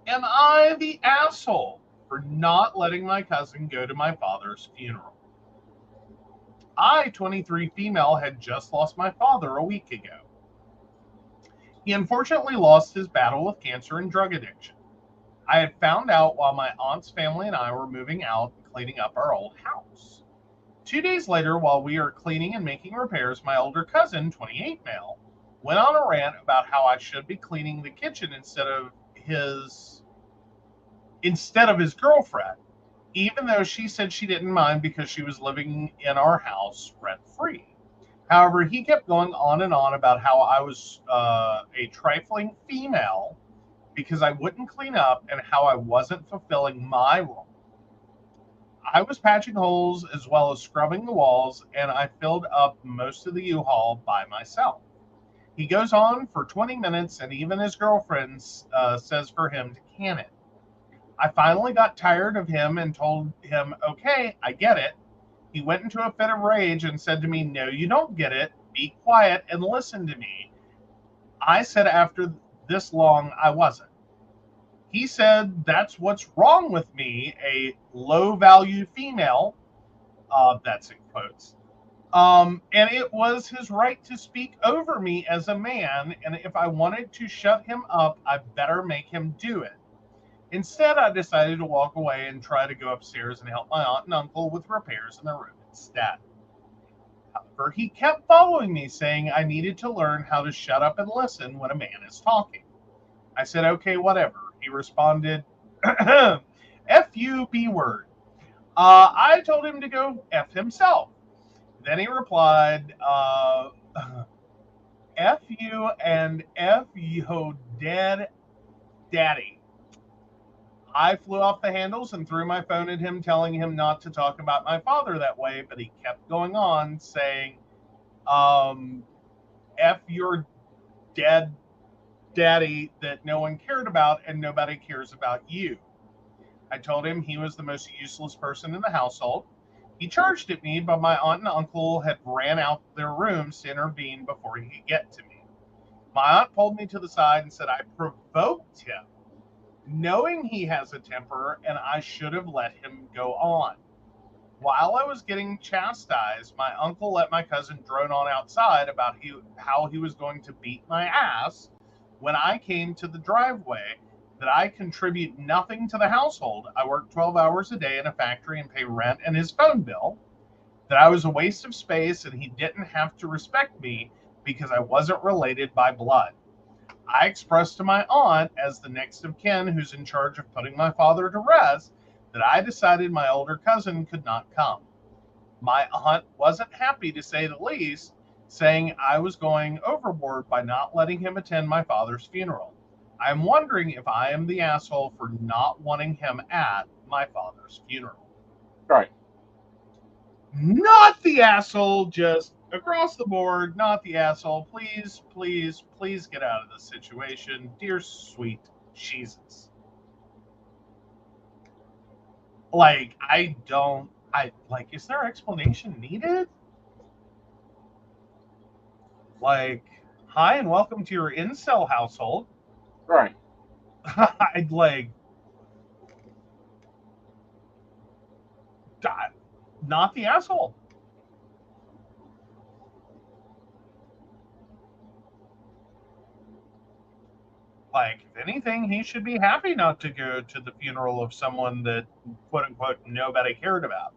Am I the asshole for not letting my cousin go to my father's funeral? I, 23 female, had just lost my father a week ago. He unfortunately lost his battle with cancer and drug addiction. I had found out while my aunt's family and I were moving out and cleaning up our old house. 2 days later, while we are cleaning and making repairs, my older cousin, 28 male, went on a rant about how I should be cleaning the kitchen instead of his girlfriend, even though she said she didn't mind because she was living in our house rent-free. However, he kept going on and on about how I was a trifling female because I wouldn't clean up and how I wasn't fulfilling my role. I was patching holes as well as scrubbing the walls, and I filled up most of the U-Haul by myself. He goes on for 20 minutes, and even his girlfriend says for him to can it. I finally got tired of him and told him, okay, I get it. He went into a fit of rage and said to me, no, you don't get it. Be quiet and listen to me. I said after this long, I wasn't. He said that's what's wrong with me, a low-value female. That's in quotes. And it was his right to speak over me as a man, and if I wanted to shut him up, I better make him do it. Instead, I decided to walk away and try to go upstairs and help my aunt and uncle with repairs in their room instead. However, he kept following me, saying I needed to learn how to shut up and listen when a man is talking. I said, okay, whatever. He responded, F you, B word. I told him to go F himself. Then he replied, F you and F yo dead daddy. I flew off the handles and threw my phone at him, telling him not to talk about my father that way, but he kept going on saying, F your dead daddy that no one cared about and nobody cares about you. I told him he was the most useless person in the household. He charged at me, but my aunt and uncle had ran out their rooms to intervene before he could get to me. My aunt pulled me to the side and said I provoked him, knowing he has a temper, and I should have let him go on. While I was getting chastised, my uncle let my cousin drone on outside about how he was going to beat my ass when I came to the driveway, that I contribute nothing to the household. I work 12 hours a day in a factory and pay rent and his phone bill, that I was a waste of space and he didn't have to respect me because I wasn't related by blood. I expressed to my aunt, as the next of kin who's in charge of putting my father to rest, that I decided my older cousin could not come. My aunt wasn't happy, to say the least, saying I was going overboard by not letting him attend my father's funeral. I'm wondering if I am the asshole for not wanting him at my father's funeral. Right. Not the asshole, just across the board, not the asshole. Please, please, please get out of this situation. Dear sweet Jesus. Like, is there explanation needed? Like, hi and welcome to your incel household. Right. I'd like, not the asshole. Like, if anything, he should be happy not to go to the funeral of someone that, quote unquote, nobody cared about.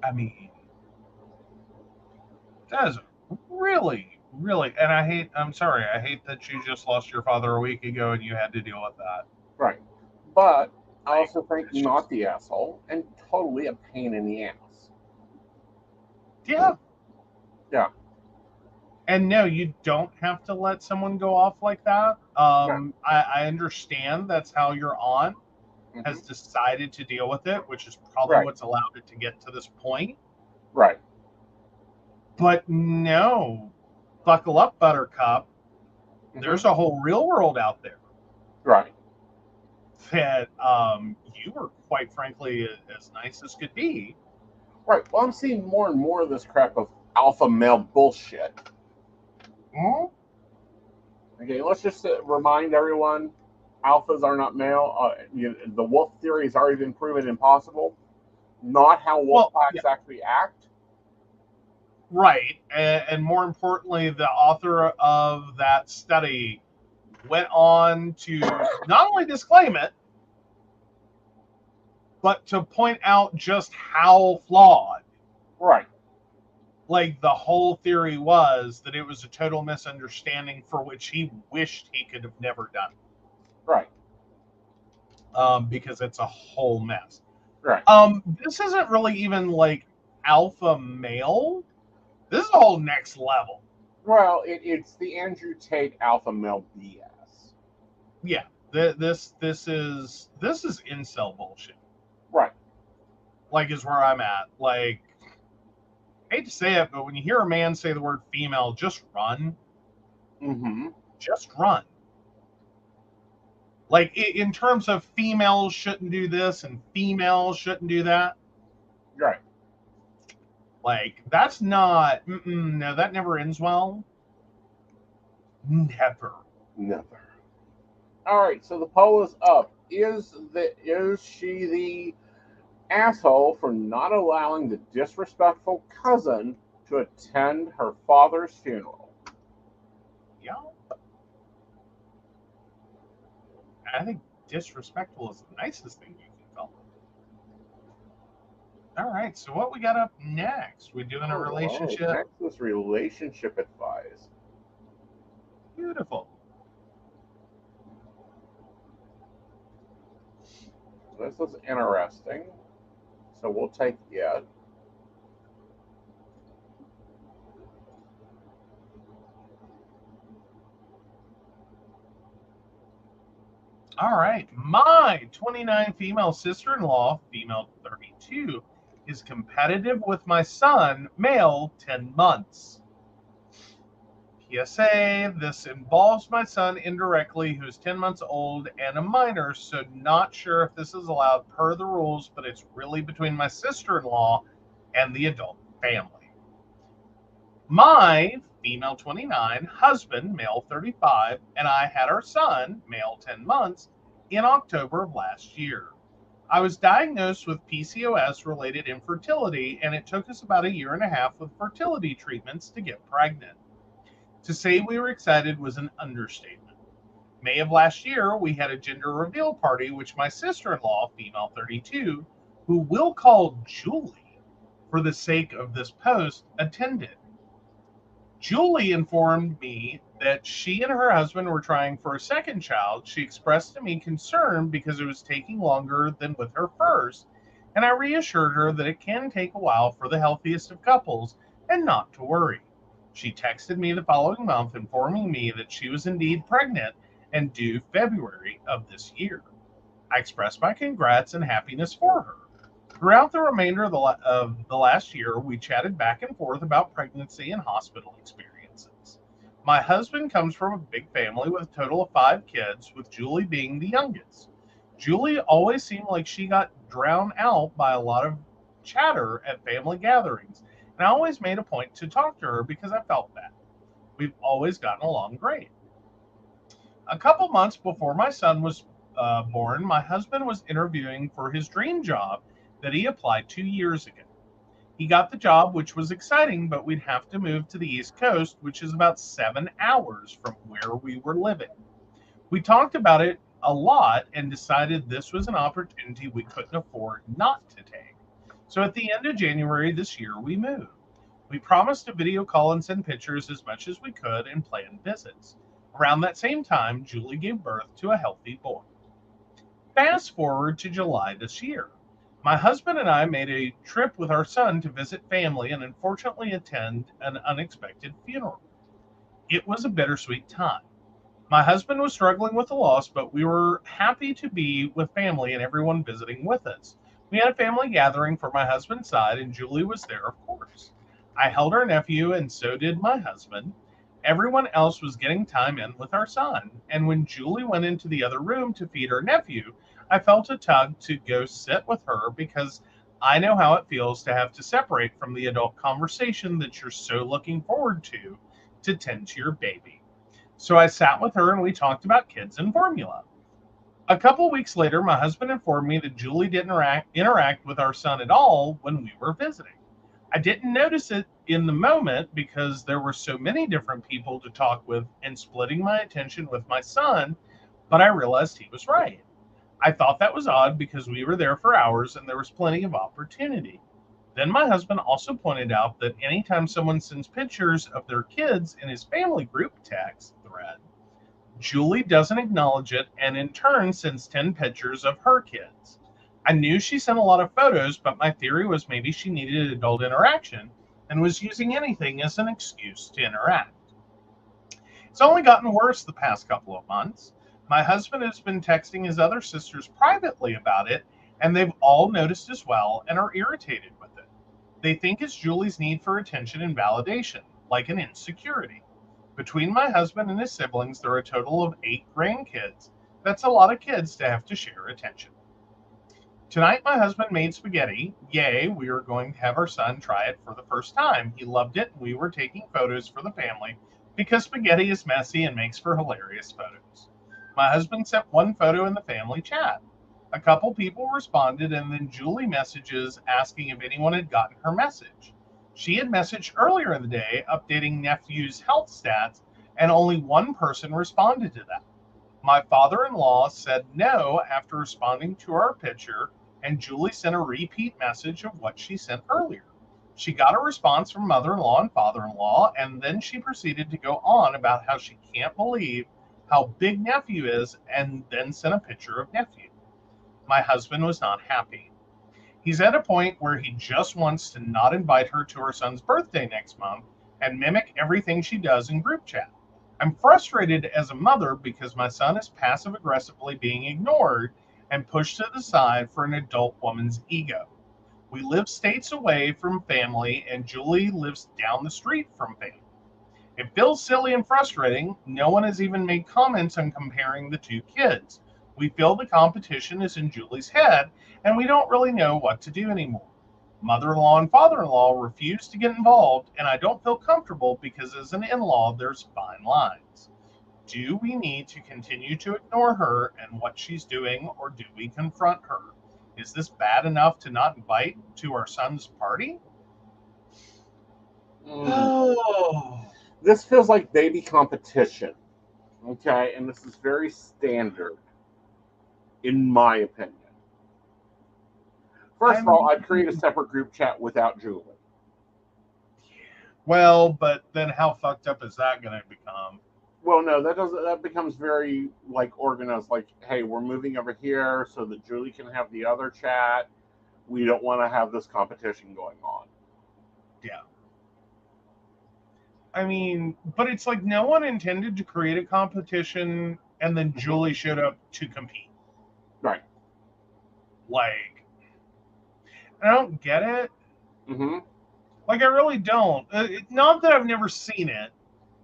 I mean, that is really, really, and I'm sorry, I hate that you just lost your father a week ago and you had to deal with that. Right. But I also think not the asshole and totally a pain in the ass. Yeah. Yeah. And no, you don't have to let someone go off like that. No. I understand that's how your aunt has decided to deal with it, which is probably what's allowed it to get to this point. Right. But no, buckle up, Buttercup. There's a whole real world out there. Right. That you were, quite frankly, as nice as could be. Right. Well, I'm seeing more and more of this crap of alpha male bullshit. Okay, let's just remind everyone, alphas are not male. The wolf theory has already been proven impossible. Not how wolf packs actually act. Right, and more importantly, the author of that study went on to not only disclaim it, but to point out just how flawed. Right. Like, the whole theory was that it was a total misunderstanding for which he wished he could have never done. Right. Because it's a whole mess. Right. This isn't really even like alpha male. This is a whole next level. Well, it's the Andrew Tate alpha male BS. Yeah. This is incel bullshit. Right. Like, is where I'm at. Like, I hate to say it, but when you hear a man say the word female, just run. Just run. Like, in terms of females shouldn't do this and females shouldn't do that. Right. Like, that's not, no, that never ends well. Never. All right, so the poll is up. Is she the asshole for not allowing the disrespectful cousin to attend her father's funeral? Yeah. I think disrespectful is the nicest thing you can call it. All right, so what we got up next? We doing a relationship? Next is relationship advice. Beautiful. This is interesting. So we'll take it. All right. My 29 female sister-in-law, female 32, is competitive with my son, male 10 months. PSA, this involves my son indirectly, who's 10 months old and a minor, so not sure if this is allowed per the rules, but it's really between my sister-in-law and the adult family. My female 29, husband, male 35, and I had our son, male 10 months, in October of last year. I was diagnosed with PCOS-related infertility, and it took us about a year and a half with fertility treatments to get pregnant. To say we were excited was an understatement. May of last year, we had a gender reveal party, which my sister-in-law, female 32, who we'll call Julie for the sake of this post, attended. Julie informed me that she and her husband were trying for a second child. She expressed to me concern because it was taking longer than with her first, and I reassured her that it can take a while for the healthiest of couples and not to worry. She texted me the following month informing me that she was indeed pregnant and due February of this year. I expressed my congrats and happiness for her. Throughout the remainder of the last year, we chatted back and forth about pregnancy and hospital experiences. My husband comes from a big family with a total of 5 kids, with Julie being the youngest. Julie always seemed like she got drowned out by a lot of chatter at family gatherings, and I always made a point to talk to her because I felt bad. We've always gotten along great. A couple months before my son was born, my husband was interviewing for his dream job that he applied 2 years ago. He got the job, which was exciting, but we'd have to move to the East Coast, which is about 7 hours from where we were living. We talked about it a lot and decided this was an opportunity we couldn't afford not to take. So at the end of January this year, we moved. We promised to video call and send pictures as much as we could and plan visits. Around that same time, Julie gave birth to a healthy boy. Fast forward to July this year. My husband and I made a trip with our son to visit family and unfortunately attend an unexpected funeral. It was a bittersweet time. My husband was struggling with the loss, but we were happy to be with family and everyone visiting with us. We had a family gathering for my husband's side, and Julie was there, of course. I held our nephew, and so did my husband. Everyone else was getting time in with our son, and when Julie went into the other room to feed her nephew, I felt a tug to go sit with her because I know how it feels to have to separate from the adult conversation that you're so looking forward to tend to your baby. So I sat with her and we talked about kids and formula. A couple weeks later, my husband informed me that Julie didn't interact with our son at all when we were visiting. I didn't notice it in the moment because there were so many different people to talk with and splitting my attention with my son, but I realized he was right. I thought that was odd because we were there for hours and there was plenty of opportunity. Then my husband also pointed out that anytime someone sends pictures of their kids in his family group text thread, Julie doesn't acknowledge it and in turn sends 10 pictures of her kids. I knew she sent a lot of photos, but my theory was maybe she needed adult interaction and was using anything as an excuse to interact. It's only gotten worse the past couple of months. My husband has been texting his other sisters privately about it, and they've all noticed as well and are irritated with it. They think it's Julie's need for attention and validation, like an insecurity. Between my husband and his siblings, there are a total of 8 grandkids. That's a lot of kids to have to share attention. Tonight, my husband made spaghetti. Yay, we are going to have our son try it for the first time. He loved it, and we were taking photos for the family because spaghetti is messy and makes for hilarious photos. My husband sent one photo in the family chat. A couple people responded, and then Julie messages asking if anyone had gotten her message. She had messaged earlier in the day updating nephew's health stats, and only one person responded to that. My father-in-law said no after responding to our picture, and Julie sent a repeat message of what she sent earlier. She got a response from mother-in-law and father-in-law, and then she proceeded to go on about how she can't believe how big nephew is, and then sent a picture of nephew. My husband was not happy. He's at a point where he just wants to not invite her to her son's birthday next month and mimic everything she does in group chat. I'm frustrated as a mother because my son is passive-aggressively being ignored and pushed to the side for an adult woman's ego. We live states away from family, and Julie lives down the street from family. It feels silly and frustrating. No one has even made comments on comparing the two kids. We feel the competition is in Julie's head, and we don't really know what to do anymore. Mother-in-law and father-in-law refuse to get involved, and I don't feel comfortable because as an in-law, there's fine lines. Do we need to continue to ignore her and what she's doing, or do we confront her? Is this bad enough to not invite to our son's party? Oh. This feels like baby competition. Okay, and this is very standard, in my opinion. First of all, I'd create a separate group chat without Julie. Well, but then how fucked up is that going to become? Well, no, that becomes very like organized. Like, hey, we're moving over here so that Julie can have the other chat. We don't want to have this competition going on. Yeah. I mean, but it's like no one intended to create a competition, and then Julie showed up to compete. Right. Like, I don't get it. Mm-hmm. Like, I really don't. Not that I've never seen it.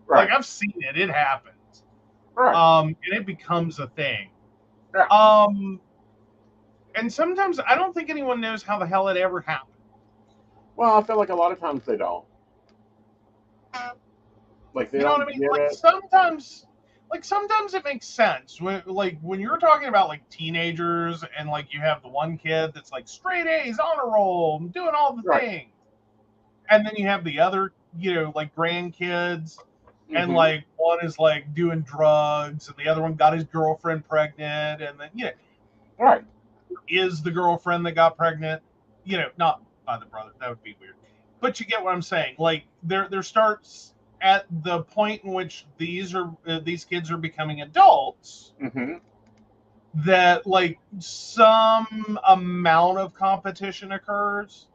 Right. Like, I've seen it. It happens. Right. And it becomes a thing. Yeah. And sometimes I don't think anyone knows how the hell it ever happened. Well, I feel like a lot of times they don't. Like they You know don't what I mean? get Like it. sometimes it makes sense. When you're talking about like teenagers and like you have the one kid that's like straight A's, honor roll, doing all the things, and then you have the other, like grandkids, and like one is like doing drugs, and the other one got his girlfriend pregnant, and then right, is the girlfriend that got pregnant, not by the brother. That would be weird. But you get what I'm saying. Like there starts at the point in which these kids are becoming adults, that like some amount of competition occurs.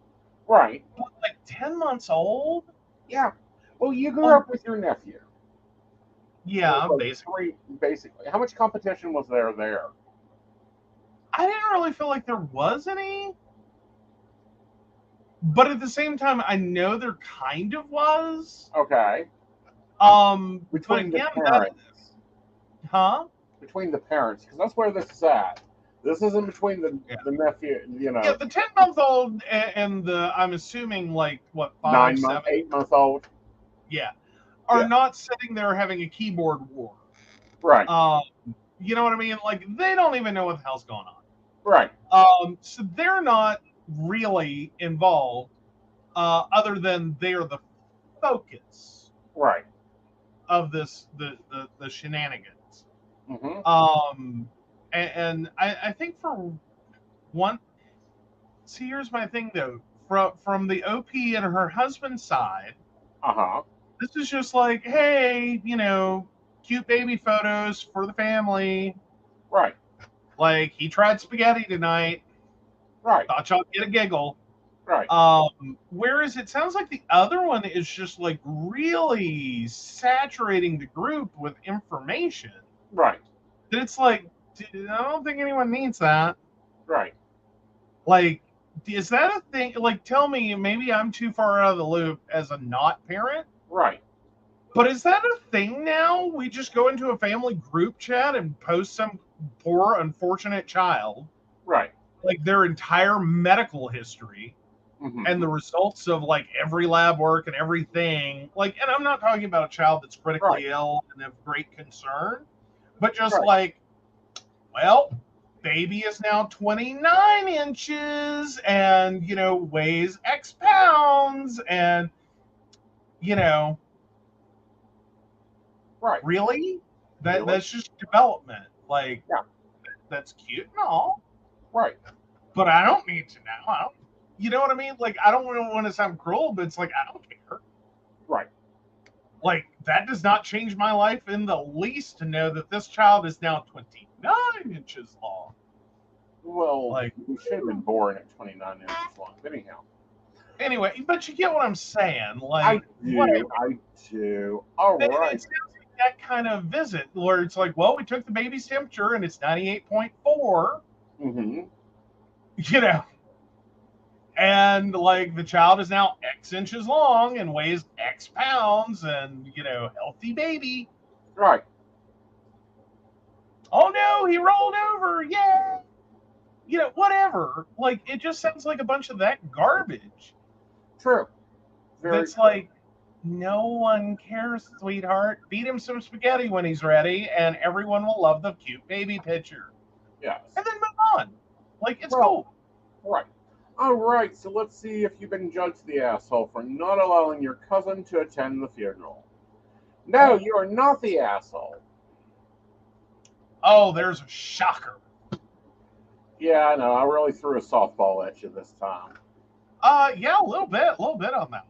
Right. But like 10 months old? Yeah. Well, you grew up with your nephew. Yeah, basically. How much competition was there? I didn't really feel like there was any. But at the same time, I know there kind of was. Okay. Between the parents. Between the parents, because that's where this is at. This isn't between the nephew, Yeah, the 10-month-old and the, I'm assuming, like, what, 8-month-old? Yeah. Are not sitting there having a keyboard war. Right. You know what I mean? Like, they don't even know what the hell's going on. Right. So they're not really involved, other than they're the focus. Right. Of this, the shenanigans. And I think for one, see, here's my thing though. From the OP and her husband's side, this is just like, hey, cute baby photos for the family. Right. Like, he tried spaghetti tonight. Right. Thought y'all get a giggle. Right. Whereas it sounds like the other one is just like really saturating the group with information. Right. That it's like, I don't think anyone needs that. Right. Like, is that a thing? Like, tell me, maybe I'm too far out of the loop as a not parent. Right. But is that a thing now? We just go into a family group chat and post some poor, unfortunate child. Right. Like, their entire medical history. And the results of like every lab work and everything, like, and I'm not talking about a child that's critically ill and of great concern, but just like, well, baby is now 29 inches and, weighs X pounds and, really? That's just development. Like, that's cute and all. Right. But I don't need to know. You know what I mean? Like, I don't want to sound cruel, but it's like, I don't care. Right. Like, that does not change my life in the least to know that this child is now 29 inches long. Well, like, we should have been born at 29 inches long. But anyhow. Anyway, but you get what I'm saying. Like, I do. All right. It sounds like that kind of visit where it's like, well, we took the baby's temperature and it's 98.4. And like the child is now X inches long and weighs X pounds and, you know, healthy baby. Right. Oh no, he rolled over. Yay. You know, whatever. Like, it just sounds like a bunch of that garbage. True. Very That's true. like, no one cares, sweetheart. Feed him some spaghetti when he's ready, and everyone will love the cute baby picture. Yes. And then move on. Like, it's Well, cool. Right. All right, so let's see if you've been judged the asshole for not allowing your cousin to attend the funeral. No, you are not the asshole. Oh, there's a shocker. Yeah, I know. I really threw a softball at you this time. Yeah, a little bit on that one.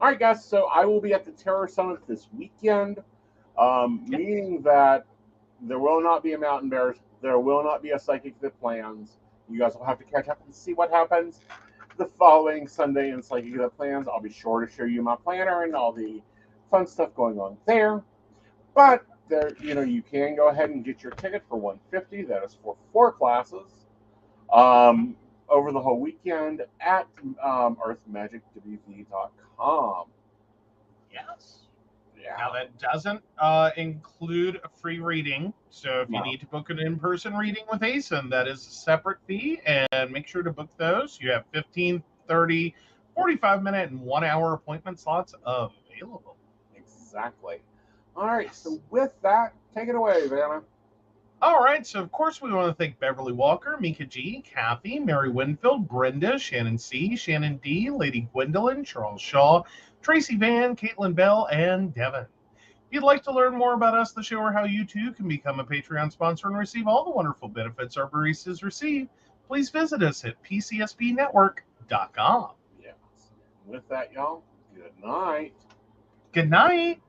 All right, guys. So I will be at the Terror Summit this weekend, meaning that there will not be a Mountain Bears. There will not be a Psychic That Plans. You guys will have to catch up and see what happens the following Sunday in Psychic That Plans. I'll be sure to show you my planner and all the fun stuff going on there. But there, you know, you can go ahead and get your ticket for $150. That is for 4 classes. Over the whole weekend at earthmagicwv.com. Yes. Yeah. Now, that doesn't include a free reading. So if you need to book an in-person reading with Aeson, that is a separate fee. And make sure to book those. You have 15, 30, 45-minute, and 1-hour appointment slots available. Exactly. All right. So with that, take it away, Vanna. All right, so of course we want to thank Beverly Walker, Mika G, Kathy, Mary Winfield, Brenda, Shannon C, Shannon D, Lady Gwendolyn, Charles Shaw, Tracy Van, Caitlin Bell, and Devin. If you'd like to learn more about us, the show, or how you too can become a Patreon sponsor and receive all the wonderful benefits our baristas receive, please visit us at pcspnetwork.com. Yes. With that, y'all, good night. Good night.